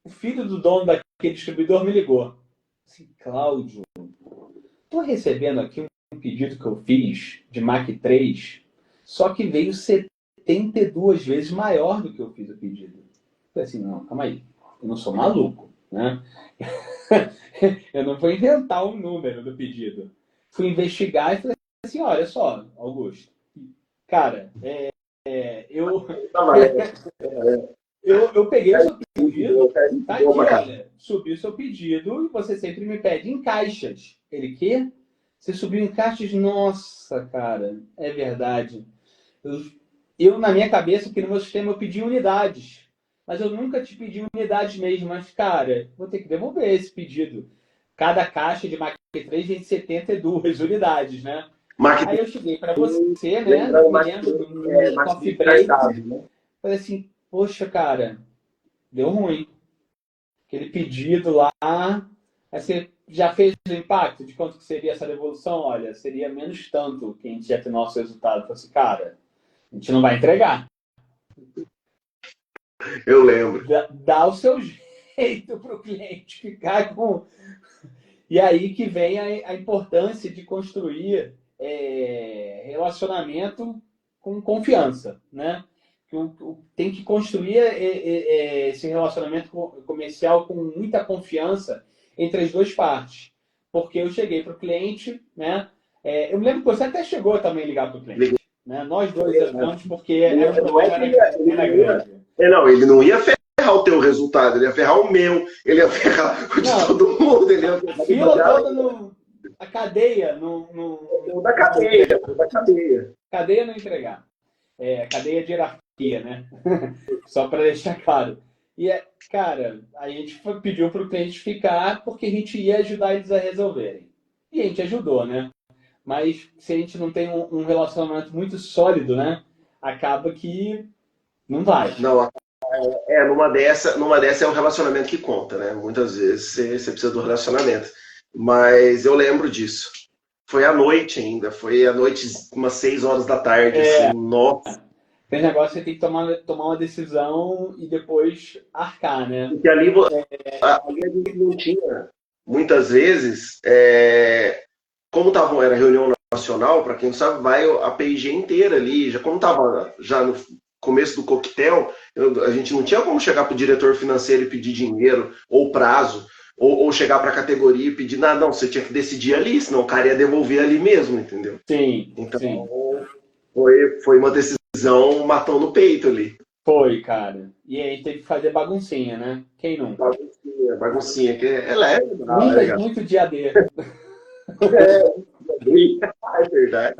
o filho do dono daquele distribuidor me ligou. Assim, Cláudio, estou recebendo aqui um pedido que eu fiz de Mac 3, só que veio 72 vezes maior do que eu fiz o pedido. Eu falei assim, não, calma aí, eu não sou maluco, né? Eu não vou inventar o número do pedido. Fui investigar e falei assim, olha só, Augusto, cara, eu peguei o seu pedido, tá aqui, olha, subi o seu pedido e você sempre me pede em caixas. Ele, quê? Você subiu em caixas? Nossa, cara, é verdade. Eu na minha cabeça, que no meu sistema eu pedi unidades, mas eu nunca te pedi unidades mesmo. Mas, cara, vou ter que devolver esse pedido. Cada caixa de Mac 3 vem 72 unidades, né? Aí eu cheguei para você, né? Me lembro do coffee break. Falei assim, poxa, cara, deu ruim. Aquele pedido lá, aí você já fez o impacto de quanto que seria essa devolução? Olha, seria menos tanto que a gente ia ter nosso resultado. Falei assim, cara, a gente não vai entregar. Eu lembro. Dá o seu jeito para o cliente ficar com... E aí que vem a importância de construir relacionamento com confiança, né? Tem que construir esse relacionamento comercial com muita confiança entre as duas partes. Porque eu cheguei para o cliente, né? Eu me lembro que você até chegou também a ligar para o cliente. Né? Nós dois entramos porque era um problema grande. Não, ele não ia ferrar ferrar o teu resultado, ele ia ferrar o meu, ele ia ferrar o de todo mundo. Ele ia ferrar fila toda a cadeia. Da cadeia, da cadeia. Cadeia não entregar. Cadeia de hierarquia, né? Só para deixar claro. E, cara, a gente pediu para o cliente ficar porque a gente ia ajudar eles a resolverem. E a gente ajudou, né? Mas se a gente não tem um relacionamento muito sólido, né? Acaba que não vai. Não, numa dessa é o relacionamento que conta, né? Muitas vezes você precisa do relacionamento. Mas eu lembro disso. Foi à noite ainda, foi à noite, umas 6 horas da tarde, assim, nossa. Tem negócio que você tem que tomar uma decisão e depois arcar, né? Porque ali a gente não tinha, muitas vezes, como era reunião nacional, para quem não sabe, vai a P&G inteira ali, como estava já no começo do coquetel, a gente não tinha como chegar para o diretor financeiro e pedir dinheiro, ou prazo, ou chegar para a categoria e pedir nada, não, você tinha que decidir ali, senão o cara ia devolver ali mesmo, entendeu? Sim, então, sim. Foi uma decisão matão no peito ali. Foi, cara. E aí teve que fazer baguncinha, né? Quem não? Baguncinha, que é leve. Muito dia D. É verdade.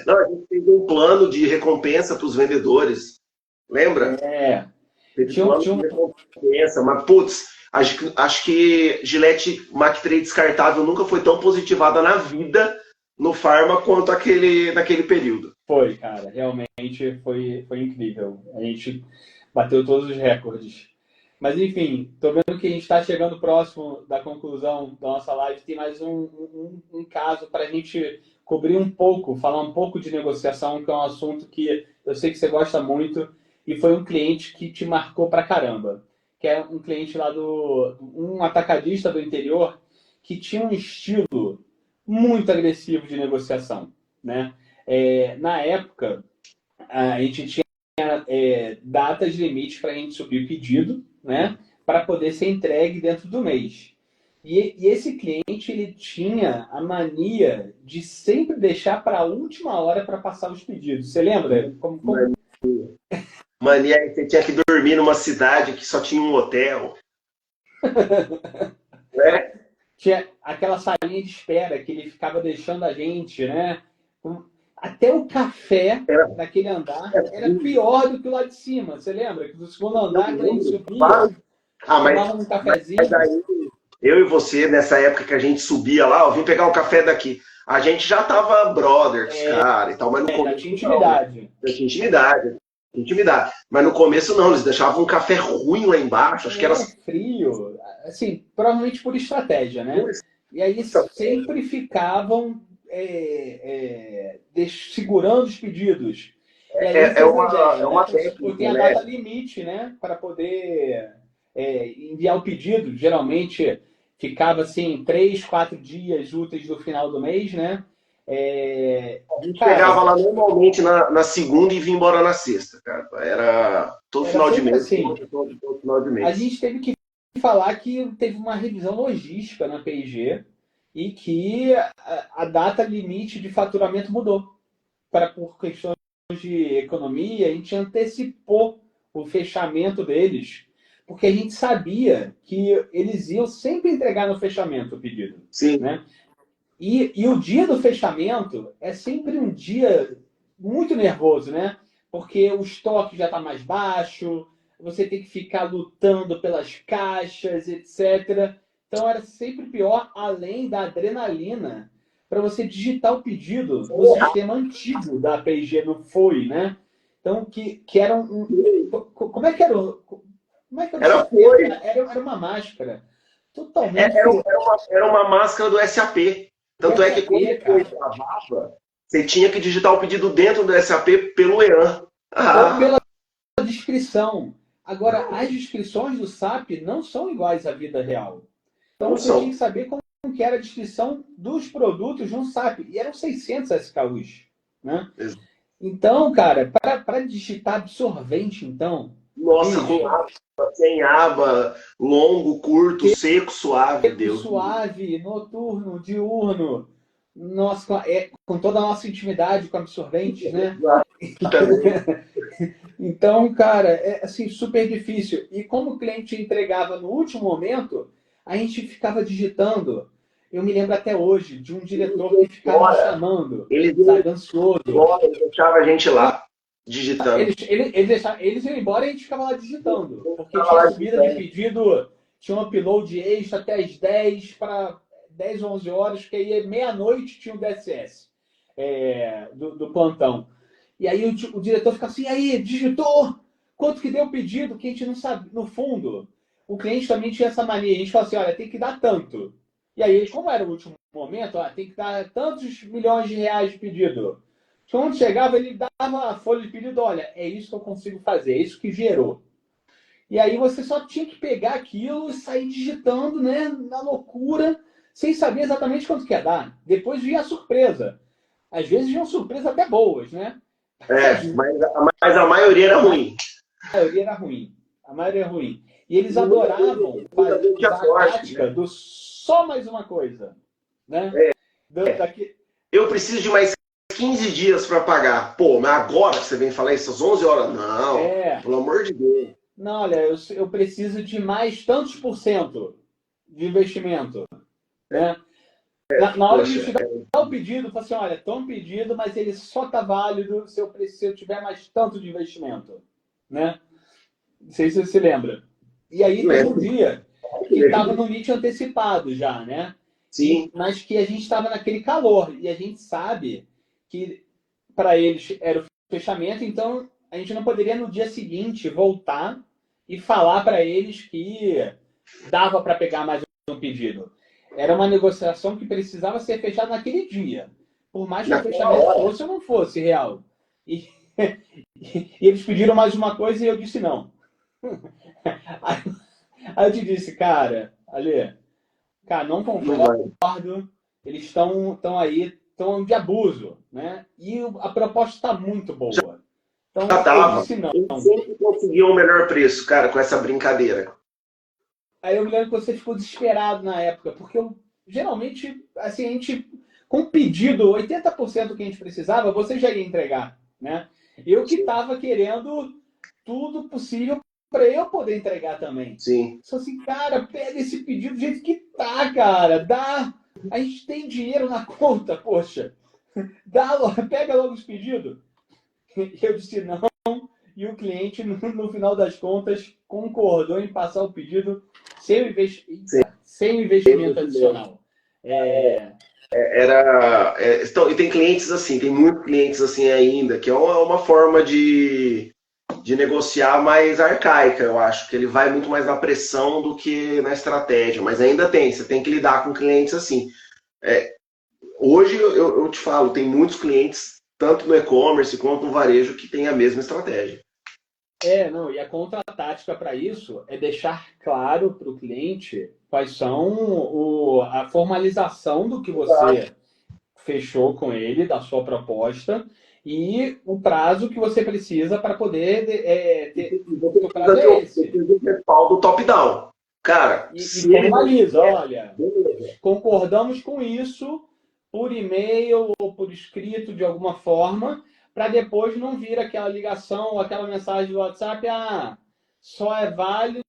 Não, a gente fez um plano de recompensa para os vendedores. Lembra? Tinha um plano de recompensa, mas, putz, acho que Gillette Mach 3 descartável nunca foi tão positivada na vida no Pharma quanto naquele período. Foi, cara. Realmente foi incrível. A gente bateu todos os recordes. Mas, enfim, tô vendo que a gente está chegando próximo da conclusão da nossa live. Tem mais um caso para a gente cobrir um pouco, falar um pouco de negociação, que é um assunto que eu sei que você gosta muito, e foi um cliente que te marcou pra caramba. Que é um cliente lá um atacadista do interior que tinha um estilo muito agressivo de negociação, né? Na época, a gente tinha datas limites para a gente subir o pedido, né? Para poder ser entregue dentro do mês. E esse cliente, ele tinha a mania de sempre deixar para a última hora para passar os pedidos. Você lembra? Mania, você tinha que dormir numa cidade que só tinha um hotel. Tinha aquela salinha de espera que ele ficava deixando a gente, né? Até o café daquele andar era pior do que o lá de cima. Você lembra? Que do segundo andar, quando a gente subia, tomava um cafezinho. Mas aí, eu e você, nessa época que a gente subia lá, eu vim pegar um café daqui. A gente já tava brothers, cara, e tal, mas no começo tinha intimidade. Não, tinha intimidade. Mas no começo não, eles deixavam um café ruim lá embaixo, acho que era frio, assim, provavelmente por estratégia, né? E aí sempre ficavam segurando os pedidos. E aí é uma técnica, tem a data limite, né? Para poder enviar o pedido. Geralmente ficava assim 3, 4 dias úteis do final do mês, né? A gente chegava lá normalmente na segunda e vinha embora na sexta, cara. Era todo final de mês. Assim, todo final de mês. A gente teve que falar que teve uma revisão logística na P&G e que a data limite de faturamento mudou. Por questões de economia, a gente antecipou o fechamento deles, porque a gente sabia que eles iam sempre entregar no fechamento o pedido. Sim. Né? E o dia do fechamento é sempre um dia muito nervoso, né? Porque o estoque já está mais baixo, você tem que ficar lutando pelas caixas, etc. Então era sempre pior, além da adrenalina, para você digitar o pedido no sistema antigo da P&G, não foi, né? Então, que era como é que era? Era uma máscara. Totalmente. Era uma máscara do SAP. Tanto é que quando você travava, você tinha que digitar o pedido dentro do SAP pelo EAN. Ou pela descrição. Agora, as descrições do SAP não são iguais à vida real. Então, você tinha que saber como que era a descrição dos produtos no SAP. E eram 600 SKUs. Né? Então, cara, para digitar absorvente, então... Nossa, com aba, sem aba, longo, curto, seco, suave, Deus. Suave, noturno, diurno. Nossa, com toda a nossa intimidade com absorventes, né? Então, cara, é assim, super difícil. E como o cliente entregava no último momento, a gente ficava digitando. Eu me lembro até hoje de um diretor que ficava me Embora, chamando, eles iam sabe, ansioso. embora, eles deixavam a gente Não, lá, digitando. eles iam embora e a gente ficava lá digitando. Eu Porque ficava tinha lá subida de digitando. pedido, tinha um upload extra até as 10 para 10, 11 horas, que aí meia-noite tinha o DSS do plantão. E aí o diretor fica assim, aí, digitou? Quanto que deu o pedido? Que a gente não sabe. No fundo, o cliente também tinha essa mania. A gente fala assim, olha, tem que dar tanto. E aí, como era o último momento, tem que dar tantos milhões de reais de pedido. Quando chegava, ele dava a folha de pedido, olha, é isso que eu consigo fazer, é isso que gerou. E aí você só tinha que pegar aquilo e sair digitando, né, na loucura, sem saber exatamente quanto que ia dar. Depois vinha a surpresa. Às vezes vinham surpresas até boas, né? É, mas a maioria era ruim. A maioria era ruim. A maioria era ruim. E eles adoravam Muita vezes tinha usar a corte, né? tática do só mais uma coisa, né? Daqui... Eu preciso de mais 15 dias para pagar. Pô, mas agora que você vem falar isso às 11 horas? Não, É, pelo amor de Deus. não, olha, eu preciso de mais tantos por cento de investimento, né? Na hora de Poxa, te dar o pedido, fala assim, olha, toma um pedido, mas ele só está válido se eu tiver mais tanto de investimento, né? Não sei se você se lembra. E aí teve um lembro. dia que estava no limite antecipado já, né? Sim, Mas que a gente estava naquele calor. E a gente sabe que para eles era o fechamento, então a gente não poderia no dia seguinte voltar e falar para eles que dava para pegar mais um pedido. Era uma negociação que precisava ser fechada naquele dia, por mais que o naquela fechamento hora. fosse ou não fosse real. E, e eles pediram mais uma coisa e eu disse não. Aí eu te disse, cara, Ale, cara, não Não vai. concordo. Eles estão aí, estão de abuso, né? E a proposta está muito boa. Já Então eu tava. disse não. Eles sempre conseguiam o melhor preço, cara, com essa brincadeira. Aí eu me lembro que você ficou desesperado na época, porque eu, geralmente, assim, a gente, com pedido, 80% que a gente precisava, você já ia entregar, né? Eu que estava querendo tudo possível para eu poder entregar também. Sim. Só assim, cara, pega esse pedido do jeito que tá, cara. Dá. A gente tem dinheiro na conta, poxa. Pega logo os pedidos. E eu disse não. E o cliente, no final das contas, concordou em passar o pedido sem Sim. sem investimento adicional. Então, e tem clientes assim, tem muitos clientes assim ainda, que é uma forma de negociar mais arcaica, eu acho, que ele vai muito mais na pressão do que na estratégia, mas ainda tem, você tem que lidar com clientes assim. Hoje eu te falo, tem muitos clientes, tanto no e-commerce quanto no varejo, que tem a mesma estratégia. Não, e a contra-tática para isso é deixar claro para o cliente quais são a formalização do que você fechou com ele, da sua proposta, e o prazo que você precisa para poder ter. Você O prazo precisa é esse. ter um respaldo top-down. Cara, E se ele não formaliza, tiver, olha, beleza. concordamos com isso por e-mail ou por escrito de alguma forma, para depois não vir aquela ligação ou aquela mensagem do WhatsApp, só é válido,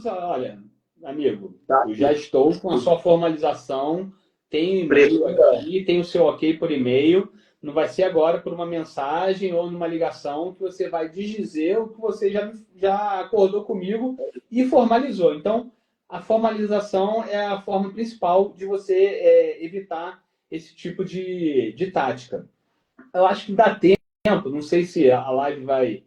olha, amigo, Tá? eu já estou com a sua formalização, tem e-mail Precisa. aqui, tem o seu ok por e-mail, não vai ser agora por uma mensagem ou numa ligação que você vai desdizer o que você já acordou comigo e formalizou. Então, a formalização é a forma principal de você evitar esse tipo de tática. Eu acho que dá tempo, não sei se a live vai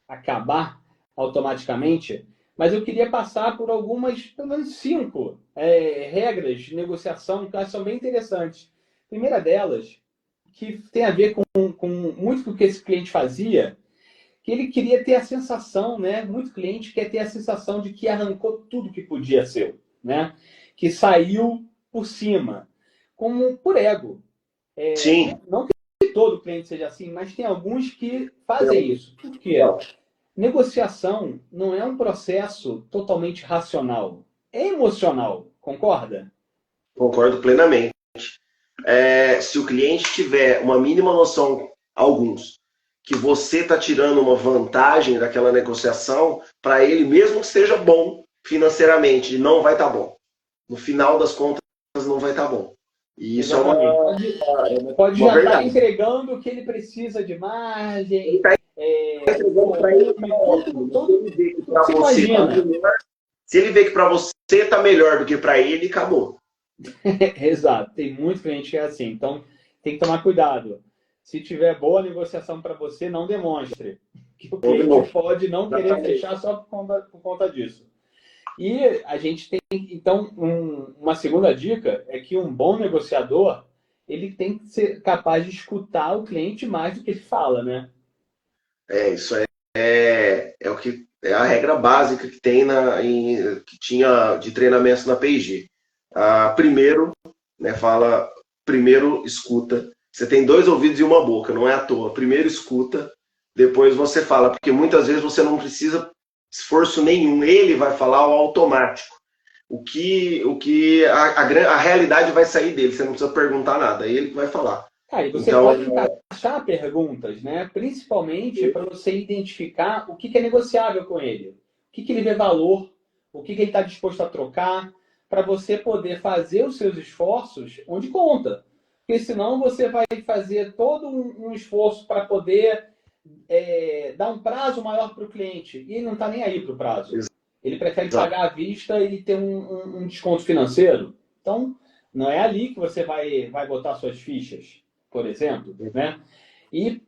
acabar automaticamente, mas eu queria passar por algumas, pelo menos 5 regras de negociação que eu acho que são bem interessantes. A primeira delas, que tem a ver com muito do que esse cliente fazia, que ele queria ter a sensação, né? Muito cliente quer ter a sensação de que arrancou tudo que podia ser, né? Que saiu por cima, como por ego. Sim. Não que todo cliente seja assim, mas tem alguns que fazem Não, isso. Por quê? Negociação não é um processo totalmente racional, é emocional, concorda? concordo plenamente. Se o cliente tiver uma mínima noção, alguns, que você está tirando uma vantagem daquela negociação, para ele, mesmo que seja bom financeiramente, não vai estar bom. No final das contas, não vai estar bom. E isso Exatamente. Pode uma já estar verdade. entregando o que ele precisa de margem. Ele está entregando para ele, tudo para se você imagina. tá melhor. Se ele vê que para você está melhor do que para ele, acabou. Exato. Tem muito cliente que é assim. Então, tem que tomar cuidado. Se tiver boa negociação para você, não demonstre. Que o cliente pode não querer fechar só por conta disso. E a gente tem, então, uma segunda dica é que um bom negociador, ele tem que ser capaz de escutar o cliente mais do que ele fala, né? Isso é o que é a regra básica que tem que tinha de treinamentos na P&G. Primeiro, né, primeiro escuta. Você tem 2 ouvidos e uma boca, não é à toa. Primeiro escuta, depois você fala, porque muitas vezes você não precisa esforço nenhum, ele vai falar ao automático. A realidade vai sair dele, você não precisa perguntar nada, é ele que vai falar. E você pode encaixar perguntas, né? Principalmente para você identificar o que é negociável com ele, o que ele vê valor, o que ele está disposto a trocar, para você poder fazer os seus esforços onde conta. Porque senão você vai fazer todo um esforço para poder dar um prazo maior para o cliente e ele não está nem aí para o prazo. Ele prefere pagar à vista e ter um desconto financeiro. Então, não é ali que você vai botar suas fichas, por exemplo, né? E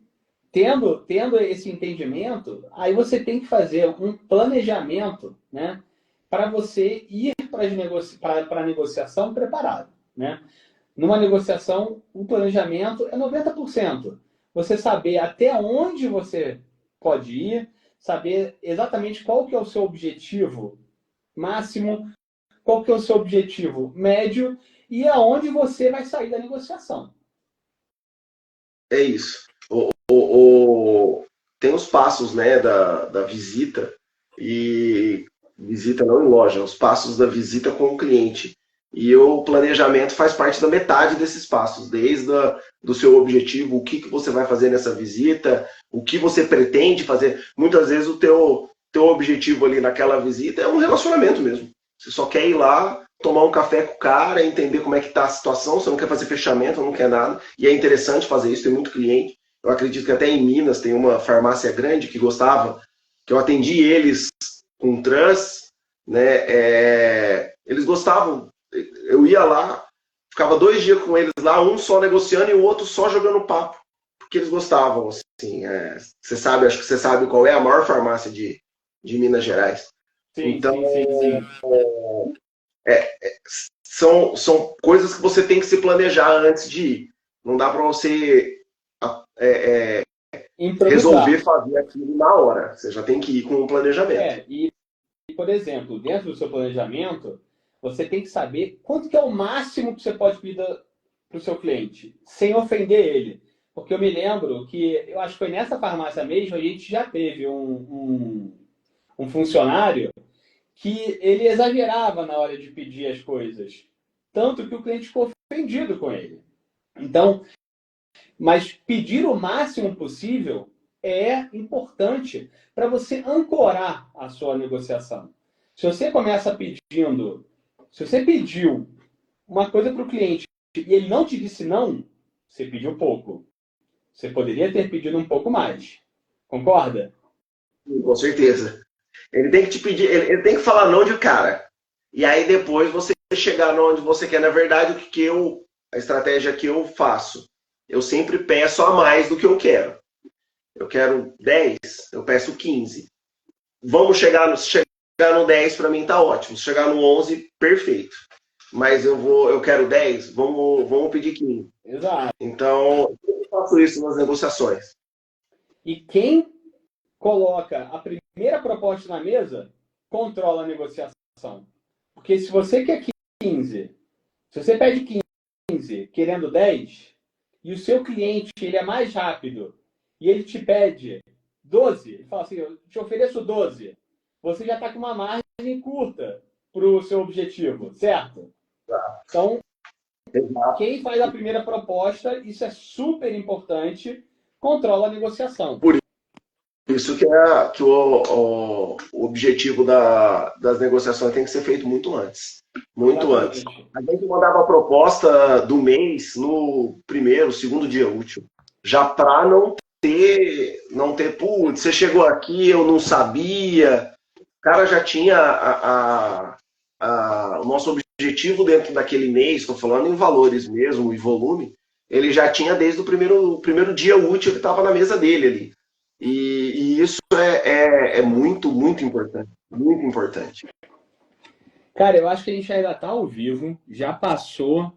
tendo esse entendimento, aí você tem que fazer um planejamento, né? Para você ir para a negociação preparado, né? Numa negociação, o planejamento é 90%. Você saber até onde você pode ir, saber exatamente qual que é o seu objetivo máximo, qual que é o seu objetivo médio e aonde você vai sair da negociação. É isso. Tem os passos, né, da visita, e visita não em loja, os passos da visita com o cliente. E o planejamento faz parte da metade desses passos, do seu objetivo, o que você vai fazer nessa visita, o que você pretende fazer. Muitas vezes o teu objetivo ali naquela visita é um relacionamento mesmo. Você só quer ir lá, tomar um café com o cara, entender como é que está a situação, você não quer fazer fechamento, não quer nada. E é interessante fazer isso, tem muito cliente. Eu acredito que até em Minas tem uma farmácia grande que gostava, que eu atendi eles com trans, né? Eles gostavam. Eu ia lá, ficava 2 dias com eles lá, um só negociando e o outro só jogando papo, porque eles gostavam. Assim, você sabe, acho que você sabe qual é a maior farmácia de Minas Gerais. Sim, então, sim. São coisas que você tem que se planejar antes de ir. Não dá para você resolver fazer aquilo na hora. Você já tem que ir com um planejamento. E, por exemplo, dentro do seu planejamento, você tem que saber quanto que é o máximo que você pode pedir para o seu cliente, sem ofender ele. Porque eu me lembro que, eu acho que foi nessa farmácia mesmo, a gente já teve um funcionário que ele exagerava na hora de pedir as coisas. Tanto que o cliente ficou ofendido com ele. Então, mas pedir o máximo possível é importante para você ancorar a sua negociação. Se você começa pedindo, se você pediu uma coisa para o cliente e ele não te disse não, você pediu pouco. Você poderia ter pedido um pouco mais. Concorda? Com certeza. Ele tem que te pedir, ele tem que falar não de cara. E aí depois você chegar onde você quer. Na verdade, a estratégia que eu faço, eu sempre peço a mais do que eu quero. Eu quero 10, eu peço 15. Vamos chegar no 10, para mim tá ótimo. Se chegar no 11, perfeito. Mas eu quero 10, vamos pedir 15. Exato. Então, eu faço isso nas negociações. E quem coloca a primeira proposta na mesa, controla a negociação. Porque se você quer 15, se você pede 15 querendo 10, e o seu cliente ele é mais rápido, e ele te pede 12, ele fala assim, eu te ofereço 12, você já está com uma margem curta para o seu objetivo, certo? Então, quem faz a primeira proposta, isso é super importante controla a negociação. Por isso que o objetivo das negociações tem que ser feito muito antes. Muito antes. Exatamente. A gente mandava a proposta do mês no primeiro, segundo dia útil. Já para não ter, putz, você chegou aqui, eu não sabia. O cara já tinha o nosso objetivo dentro daquele mês, estou falando em valores mesmo e volume, ele já tinha desde o primeiro dia útil que estava na mesa dele ali. E isso é muito, muito importante. Muito importante. Cara, eu acho que a gente ainda está ao vivo, já passou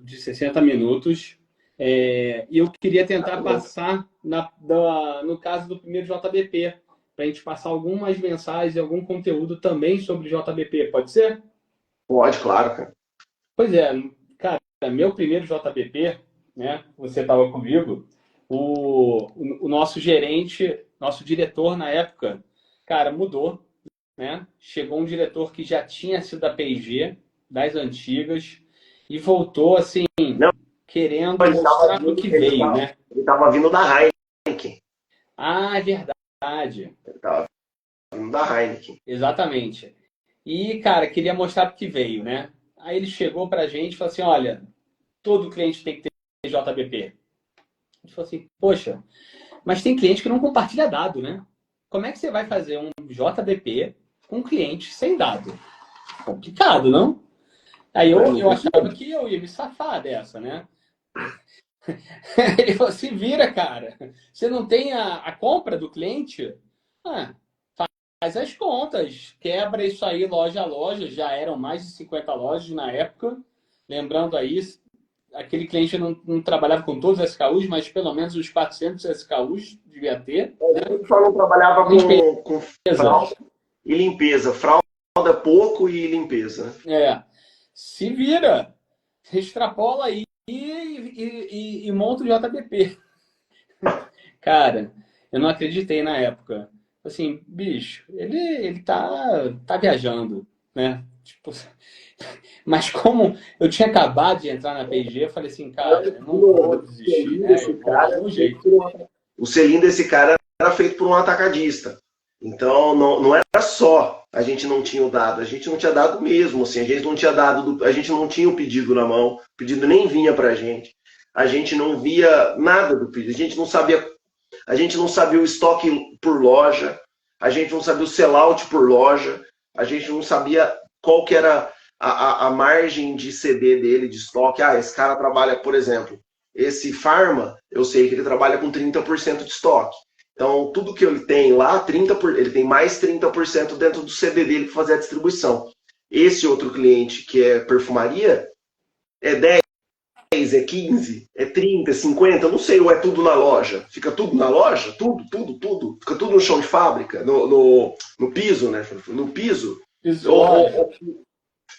de 60 minutos. E eu queria tentar passar no caso do primeiro JBP, para a gente passar algumas mensagens e algum conteúdo também sobre JBP, pode ser? Pode, claro, cara. Pois é, cara, meu primeiro JBP, né? Você estava comigo, o nosso gerente, nosso diretor na época, cara, mudou, né? Chegou um diretor que já tinha sido da P&G, das antigas, e voltou assim, Não, querendo ele mostrar para o que veio, né? Ele estava vindo da Heineken. Ah, é verdade. Ele estava vindo da Heineken. Exatamente. E, cara, queria mostrar para o que veio, né? Aí ele chegou para a gente e falou assim, olha, todo cliente tem que ter JBP. A gente falou assim, poxa, mas tem cliente que não compartilha dado, né? Como é que você vai fazer um JBP com cliente sem dado? Complicado, não? Aí eu achava que eu ia me safar dessa, né? Ele falou assim, vira, cara. Você não tem a compra do cliente? Ah, faz as contas. Quebra isso aí loja a loja. Já eram mais de 50 lojas na época. Lembrando aí, aquele cliente não trabalhava com todos os SKUs, mas pelo menos os 400 SKUs devia ter. Ele só não trabalhava com fralda e limpeza. Fralda pouco e limpeza. Se vira. Extrapola aí e monta o JBP. Cara, eu não acreditei na época. Assim, bicho, ele tá viajando, né? Tipo, mas como eu tinha acabado de entrar na P&G, eu falei assim, cara, eu não vou desistir, né? Eu vou dar um jeito. O selim desse cara era feito por um atacadista. Então, não era só a gente não tinha o dado, a gente não tinha dado mesmo, assim, a gente não tinha dado, a gente não tinha o pedido na mão, o pedido nem vinha pra gente, a gente não via nada do pedido, a gente não sabia o estoque por loja, a gente não sabia o sellout por loja, a gente não sabia qual que era a margem de CD dele, de estoque. Ah, esse cara trabalha, por exemplo, esse Pharma, eu sei que ele trabalha com 30% de estoque. Então, tudo que ele tem lá, ele tem mais 30% dentro do CD dele para fazer a distribuição. Esse outro cliente, que é perfumaria, é 10, é 15, é 30, é 50, eu não sei, ou é tudo na loja. Fica tudo na loja? Tudo. Fica tudo no chão de fábrica, no piso, né? No piso.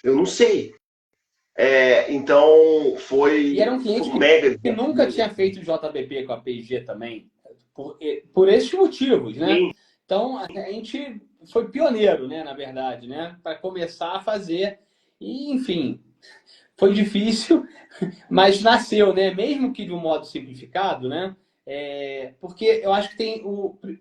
Eu não sei. Então, foi E era um cliente que nunca tinha feito JBP com a P&G também, por esses motivos, né? Sim. Então, a gente foi pioneiro, né, na verdade, né? Para começar a fazer. E, enfim, foi difícil, mas nasceu, né? Mesmo que de um modo simplificado, né? Porque eu acho que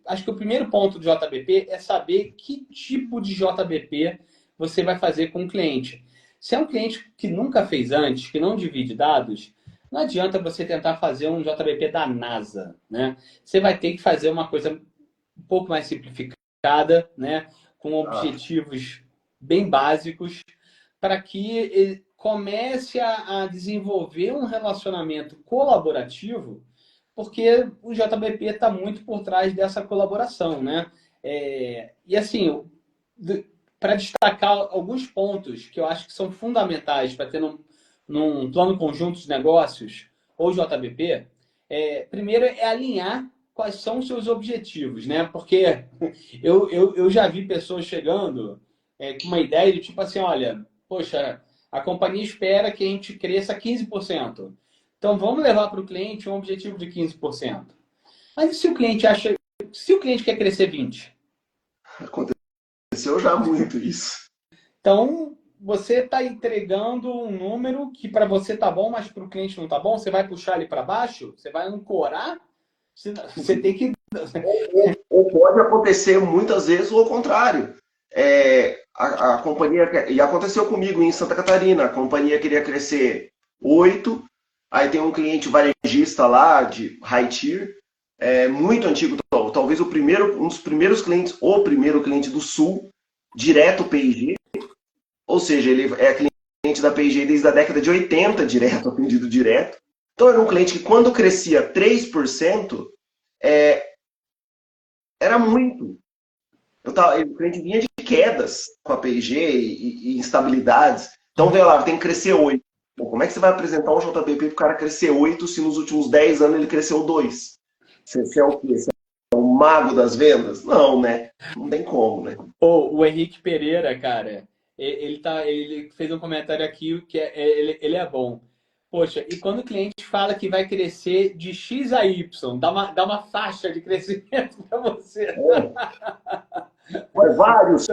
acho que o primeiro ponto do JBP é saber que tipo de JBP você vai fazer com o cliente. Se é um cliente que nunca fez antes, que não divide dados, não adianta você tentar fazer um JBP da NASA, né? Você vai ter que fazer uma coisa um pouco mais simplificada, né? Com objetivos bem básicos, para que ele comece a desenvolver um relacionamento colaborativo, porque o JBP está muito por trás dessa colaboração, né? E assim, para destacar alguns pontos que eu acho que são fundamentais para ter num plano conjunto de negócios, ou JBP, primeiro é alinhar quais são os seus objetivos, né? Porque eu já vi pessoas chegando com uma ideia de tipo assim, olha, poxa, a companhia espera que a gente cresça 15%. Então vamos levar para o cliente um objetivo de 15%. Mas e se o cliente quer crescer 20%? Aconteceu já muito isso. Então, você está entregando um número que para você tá bom, mas para o cliente não tá bom, você vai puxar ele para baixo, você vai ancorar Você tem que. Ou pode acontecer muitas vezes o contrário. A companhia, e aconteceu comigo em Santa Catarina, a companhia queria crescer 8, aí tem um cliente varejista lá de high tier, muito antigo, talvez um dos primeiros clientes, o primeiro cliente do Sul, direto P&G, ou seja, ele é cliente da P&G desde a década de 80, direto, atendido direto. Então era um cliente que quando crescia 3%, era muito. O cliente vinha de quedas com a P&G e instabilidades. Então, vê lá, tem que crescer 8. Pô, como é que você vai apresentar um JBP para o cara crescer 8 se nos últimos 10 anos ele cresceu 2? Você é o quê? Você é o mago das vendas? Não, né? Não tem como, né? O Henrique Pereira, cara, ele fez um comentário aqui que ele é bom. Poxa, e quando o cliente fala que vai crescer de X a Y, dá uma faixa de crescimento para você. Vários,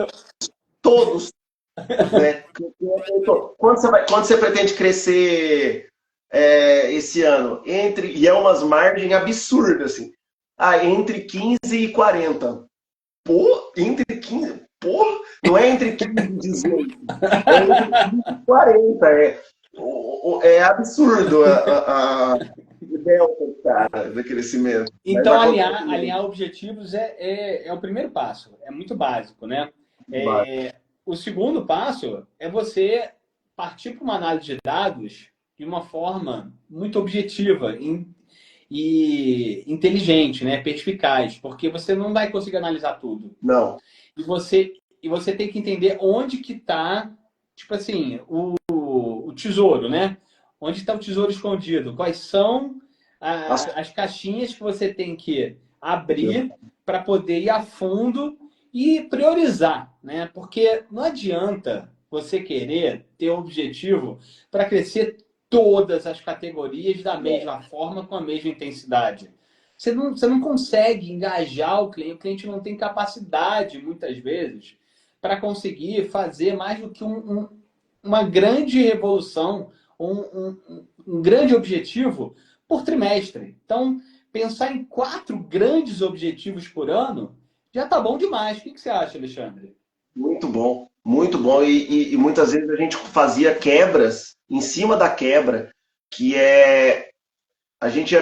todos, né? Quando você pretende crescer esse ano? E é umas margens absurdas, assim. Entre 15 e 40. Pô, entre 15. Pô, não é entre 15 e 18. É entre 15 e 40. É absurdo a delta, cara, do crescimento. Mas Então, acontece alinhar mesmo. objetivos é o primeiro passo, é muito básico, né? Mas, O segundo passo é você partir para uma análise de dados de uma forma muito objetiva e inteligente, né? Perspicaz, porque você não vai conseguir analisar tudo. não. E você tem que entender onde que está, tipo assim, o tesouro, né? Onde está o tesouro escondido? Quais são as caixinhas que você tem que abrir para poder ir a fundo e priorizar, né? Porque não adianta você querer ter objetivo para crescer todas as categorias da mesma forma, com a mesma intensidade. Você não consegue engajar o cliente não tem capacidade, muitas vezes, para conseguir fazer mais do que uma grande revolução, um grande objetivo por trimestre. Então, pensar em 4 grandes objetivos por ano já está bom demais. O que você acha, Alexandre? Muito bom, muito bom. E muitas vezes a gente fazia quebras em cima da quebra, que a gente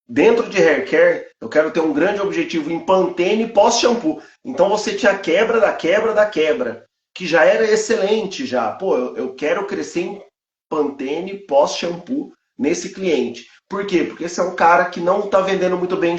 dentro de hair care, eu quero ter um grande objetivo em Pantene pós-shampoo. Então você tinha a quebra da quebra da quebra, que já era excelente já. Pô, eu quero crescer em Pantene pós-shampoo nesse cliente. Por quê? Porque esse é um cara que não está vendendo muito bem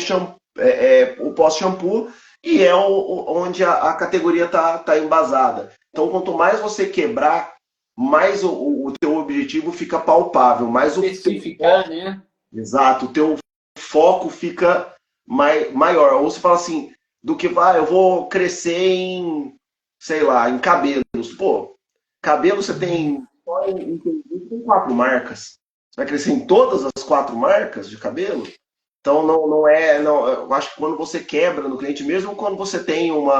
o pós-shampoo e é onde a categoria está embasada. Então, quanto mais você quebrar, mais o teu objetivo fica palpável, mais o teu Especificar, né? exato, o teu foco fica maior. Ou você fala assim, do que vai, eu vou crescer em, sei lá, em cabelos. Pô, cabelo você tem, só tem 4 marcas. Você vai crescer em todas as 4 marcas de cabelo? Então não, eu acho que quando você quebra no cliente, mesmo quando você tem um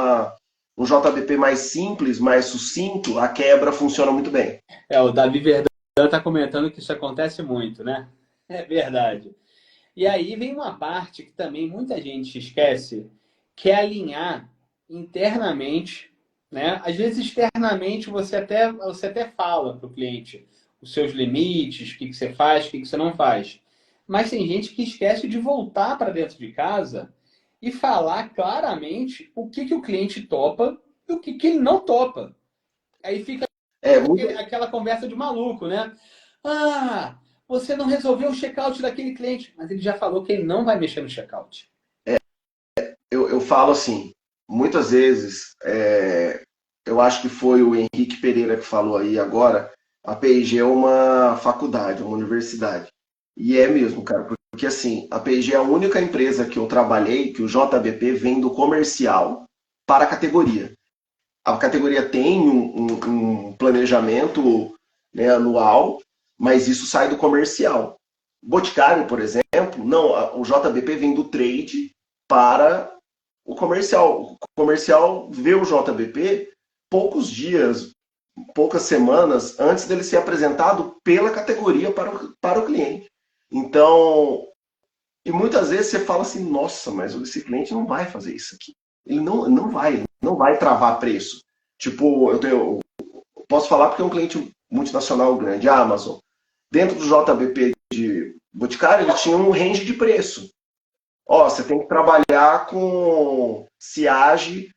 JBP mais simples, mais sucinto, a quebra funciona muito bem. O Davi Verdão está comentando que isso acontece muito, né? É verdade. E aí vem uma parte que também muita gente esquece, que é alinhar internamente, né? Às vezes externamente você até fala para o cliente os seus limites, o que você faz, o que você não faz. Mas tem gente que esquece de voltar para dentro de casa e falar claramente o que o cliente topa e o que ele não topa. Aí fica Muito. aquela conversa de maluco, né? Ah, você não resolveu o check-out daquele cliente, mas ele já falou que ele não vai mexer no check-out. Eu falo assim, muitas vezes, eu acho que foi o Henrique Pereira que falou aí agora, a P&G é uma faculdade, uma universidade. E é mesmo, cara, porque assim, a P&G é a única empresa que eu trabalhei que o JBP vem do comercial para a categoria. A categoria tem um planejamento, né, anual, mas isso sai do comercial. Boticário, por exemplo, não, o JBP vem do trade para o comercial. O comercial vê o JBP poucos dias, poucas semanas antes dele ser apresentado pela categoria para o cliente. Então, E muitas vezes você fala assim, nossa, mas esse cliente não vai fazer isso aqui. Ele não vai travar preço. Tipo, eu posso falar porque é um cliente multinacional grande, a Amazon. Dentro do JBP de Boticário, ele tinha um range de preço. Ó, você tem que trabalhar com SIAGE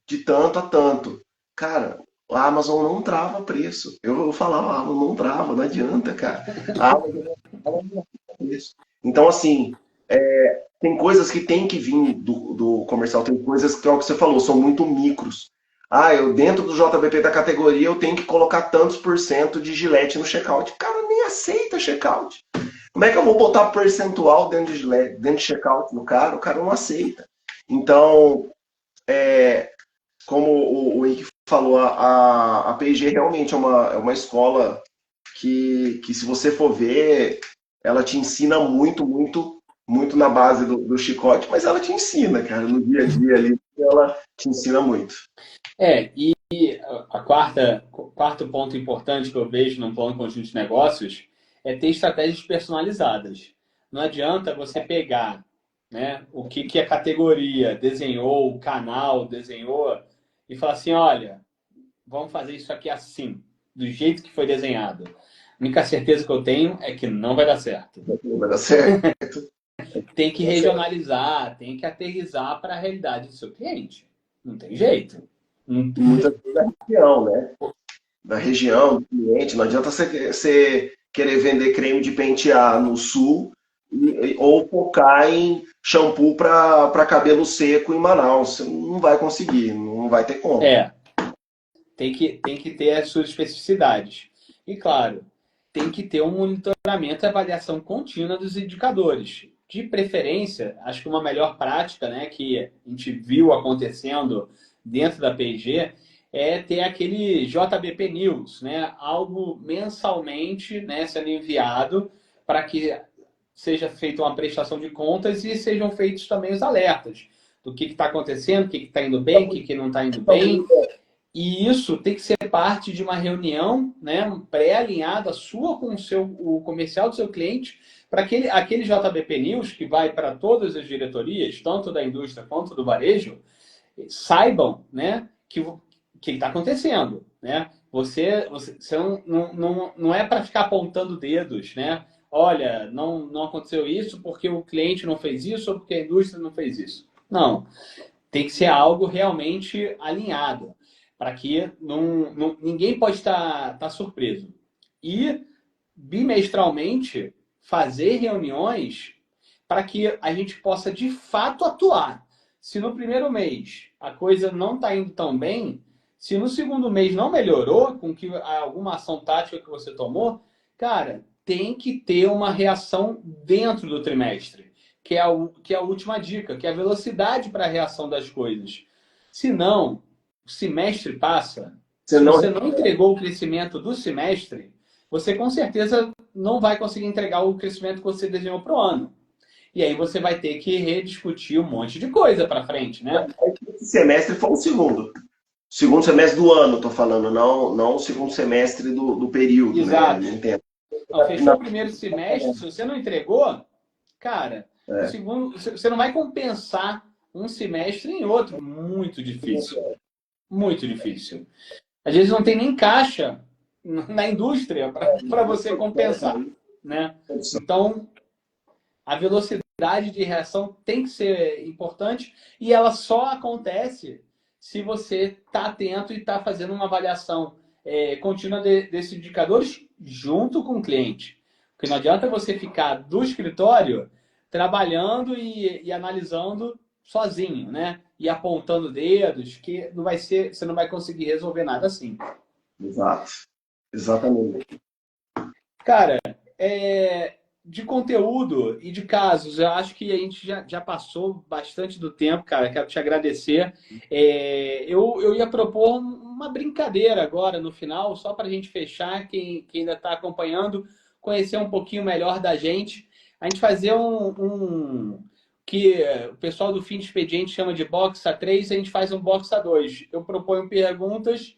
de tanto a tanto. Cara, a Amazon não trava preço. Eu falava, a Amazon não trava, não adianta, cara. A Amazon não trava preço. Então, assim, tem coisas que tem que vir do comercial, tem coisas que é o que você falou, são muito micros. Ah, eu dentro do JBP da categoria eu tenho que colocar tantos por cento de Gillette no checkout. O cara nem aceita checkout. Como é que eu vou botar percentual dentro de Gillette, dentro de checkout no cara? O cara não aceita. Então, como o Ike falou, a P&G realmente é uma escola que, se você for ver, ela te ensina muito, muito, muito na base do chicote, mas ela te ensina, cara, no dia a dia ali, ela te ensina muito. E o quarto ponto importante que eu vejo num plano conjunto de negócios é ter estratégias personalizadas. Não adianta você pegar, né, o que a categoria desenhou, o canal desenhou, e falar assim, olha, vamos fazer isso aqui assim, do jeito que foi desenhado. A única certeza que eu tenho é que não vai dar certo. Não vai dar certo. Tem que regionalizar, tem que aterrissar para a realidade do seu cliente. Não tem jeito. E muitas vezes da região, né? Da região, do cliente. Não adianta você querer vender creme de pentear no sul ou focar em shampoo para cabelo seco em Manaus. Você não vai conseguir, não vai ter como. Tem que ter as suas especificidades. E, claro, tem que ter um monitoramento e avaliação contínua dos indicadores. De preferência, acho que uma melhor prática, né, que a gente viu acontecendo dentro da P&G é ter aquele JBP News, né, algo mensalmente, né, sendo enviado para que seja feita uma prestação de contas e sejam feitos também os alertas do que está acontecendo, o que está indo bem, o que não está indo bem. E isso tem que ser parte de uma reunião, né, pré-alinhada sua com o comercial do seu cliente, para que aquele JBP News, que vai para todas as diretorias, tanto da indústria quanto do varejo, saibam, né, que está acontecendo. Né? Você não é para ficar apontando dedos, né? Olha, não aconteceu isso porque o cliente não fez isso ou porque a indústria não fez isso. Não. Tem que ser algo realmente alinhado, para que ninguém pode estar surpreso. E, bimestralmente, fazer reuniões para que a gente possa, de fato, atuar. Se no primeiro mês a coisa não está indo tão bem, se no segundo mês não melhorou com que alguma ação tática que você tomou, cara, tem que ter uma reação dentro do trimestre, que é a última dica, que é a velocidade para a reação das coisas. Se não, o semestre passa, se você não entregou o crescimento do semestre, você com certeza não vai conseguir entregar o crescimento que você desenhou para o ano. E aí você vai ter que rediscutir um monte de coisa para frente, né? Esse semestre foi o segundo. Segundo semestre do ano, estou falando, não o segundo semestre do período, Exato. né? Entendo. Então, fechou o primeiro semestre, se você não entregou, cara, o segundo, você não vai compensar um semestre em outro. Muito difícil. Muito difícil. Às vezes não tem nem caixa na indústria para você compensar, né? Então, a velocidade de reação tem que ser importante e ela só acontece se você está atento e está fazendo uma avaliação contínua desses indicadores junto com o cliente. Porque não adianta você ficar do escritório trabalhando e analisando sozinho, né? E apontando dedos, que não vai ser, você não vai conseguir resolver nada assim. Exato. Exatamente. Cara, de conteúdo e de casos, eu acho que a gente já passou bastante do tempo, cara. Quero te agradecer. Eu ia propor uma brincadeira agora no final, só para a gente fechar, quem ainda está acompanhando, conhecer um pouquinho melhor da gente. A gente fazer que o pessoal do fim de expediente chama de box a 3, a gente faz um box a 2. Eu proponho perguntas.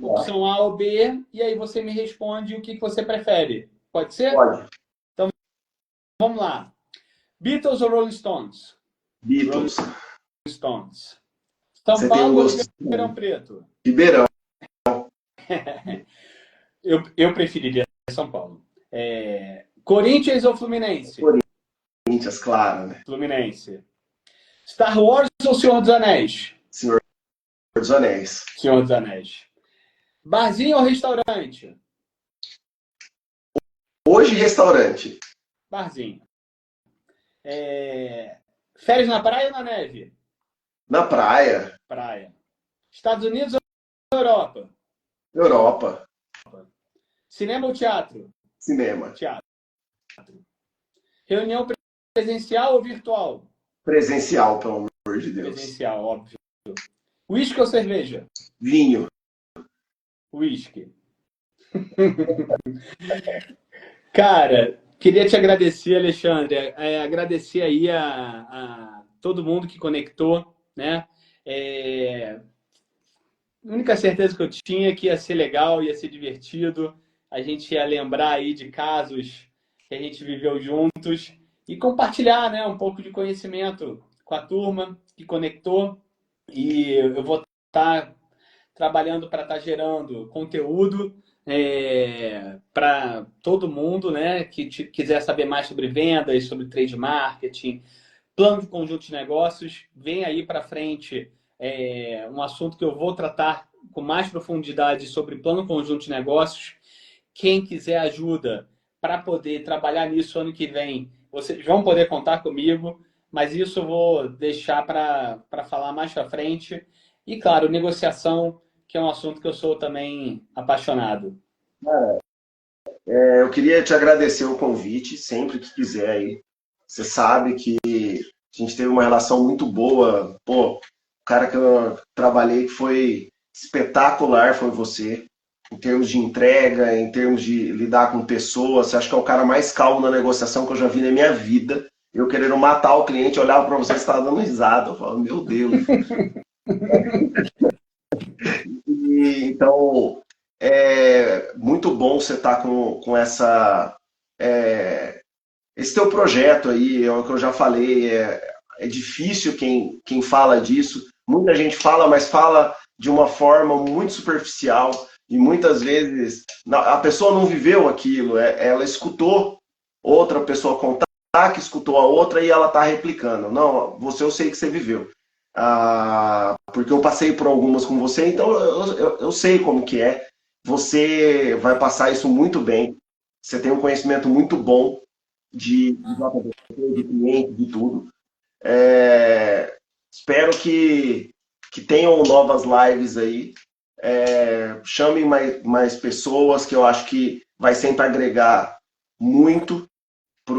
Opção A ou B, e aí você me responde o que você prefere. Pode ser? Pode. vamos lá. Beatles ou Rolling Stones? Beatles. Rolling Stones. São Você Paulo tem um ou gosto. Ribeirão Preto? Ribeirão. Eu preferiria São Paulo. Corinthians ou Fluminense? Corinthians, claro, né? Fluminense. Star Wars ou Senhor dos Anéis? Senhor dos Anéis. Senhor dos Anéis. Barzinho ou restaurante? Hoje, restaurante. Barzinho. Férias na praia ou na neve? Na praia. Praia. Estados Unidos ou Europa? Europa. Cinema ou teatro? Cinema. Teatro. Reunião presencial ou virtual? Presencial, pelo amor de Deus. Presencial, óbvio. Whisky ou cerveja? Vinho. Whisky. Cara, queria te agradecer, Alexandre. Agradecer aí a todo mundo que conectou, né? A única certeza que eu tinha é que ia ser legal, ia ser divertido. A gente ia lembrar aí de casos que a gente viveu juntos e compartilhar, né, um pouco de conhecimento com a turma que conectou. E eu vou estar trabalhando para estar gerando conteúdo para todo mundo, né, que quiser saber mais sobre vendas, sobre trade marketing, plano de conjunto de negócios. Vem aí para frente um assunto que eu vou tratar com mais profundidade sobre plano conjunto de negócios. Quem quiser ajuda para poder trabalhar nisso ano que vem, vocês vão poder contar comigo, mas isso eu vou deixar para falar mais para frente. E, claro, negociação, que é um assunto que eu sou também apaixonado. Eu queria te agradecer o convite, sempre que quiser aí. Você sabe que a gente teve uma relação muito boa. Pô, o cara que eu trabalhei que foi espetacular foi você. Em termos de entrega, em termos de lidar com pessoas. Você acha que é o cara mais calmo na negociação que eu já vi na minha vida. Eu querendo matar o cliente, olhava para você e estava dando risada. Eu falava, meu Deus. Então, é muito bom você estar com esse teu projeto aí, é o que eu já falei, é difícil quem fala disso. Muita gente fala, mas fala de uma forma muito superficial e muitas vezes a pessoa não viveu aquilo, ela escutou outra pessoa contar, que escutou a outra e ela está replicando. Não, eu sei que você viveu. Porque eu passei por algumas com você, então eu sei como que é. Você vai passar isso muito bem. Você tem um conhecimento muito bom de cliente, de tudo. Espero que tenham novas lives aí. Chamem mais pessoas, que eu acho que vai sempre agregar muito para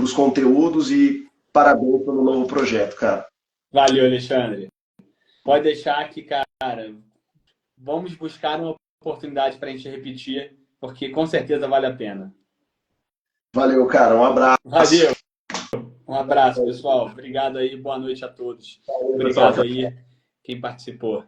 os conteúdos e parabéns pelo novo projeto, cara. Valeu, Alexandre. Pode deixar que, cara, vamos buscar uma oportunidade para a gente repetir, porque com certeza vale a pena. Valeu, cara. Um abraço. Valeu. Um abraço, pessoal. Obrigado aí. Boa noite a todos. Valeu, Obrigado pessoal. aí quem participou.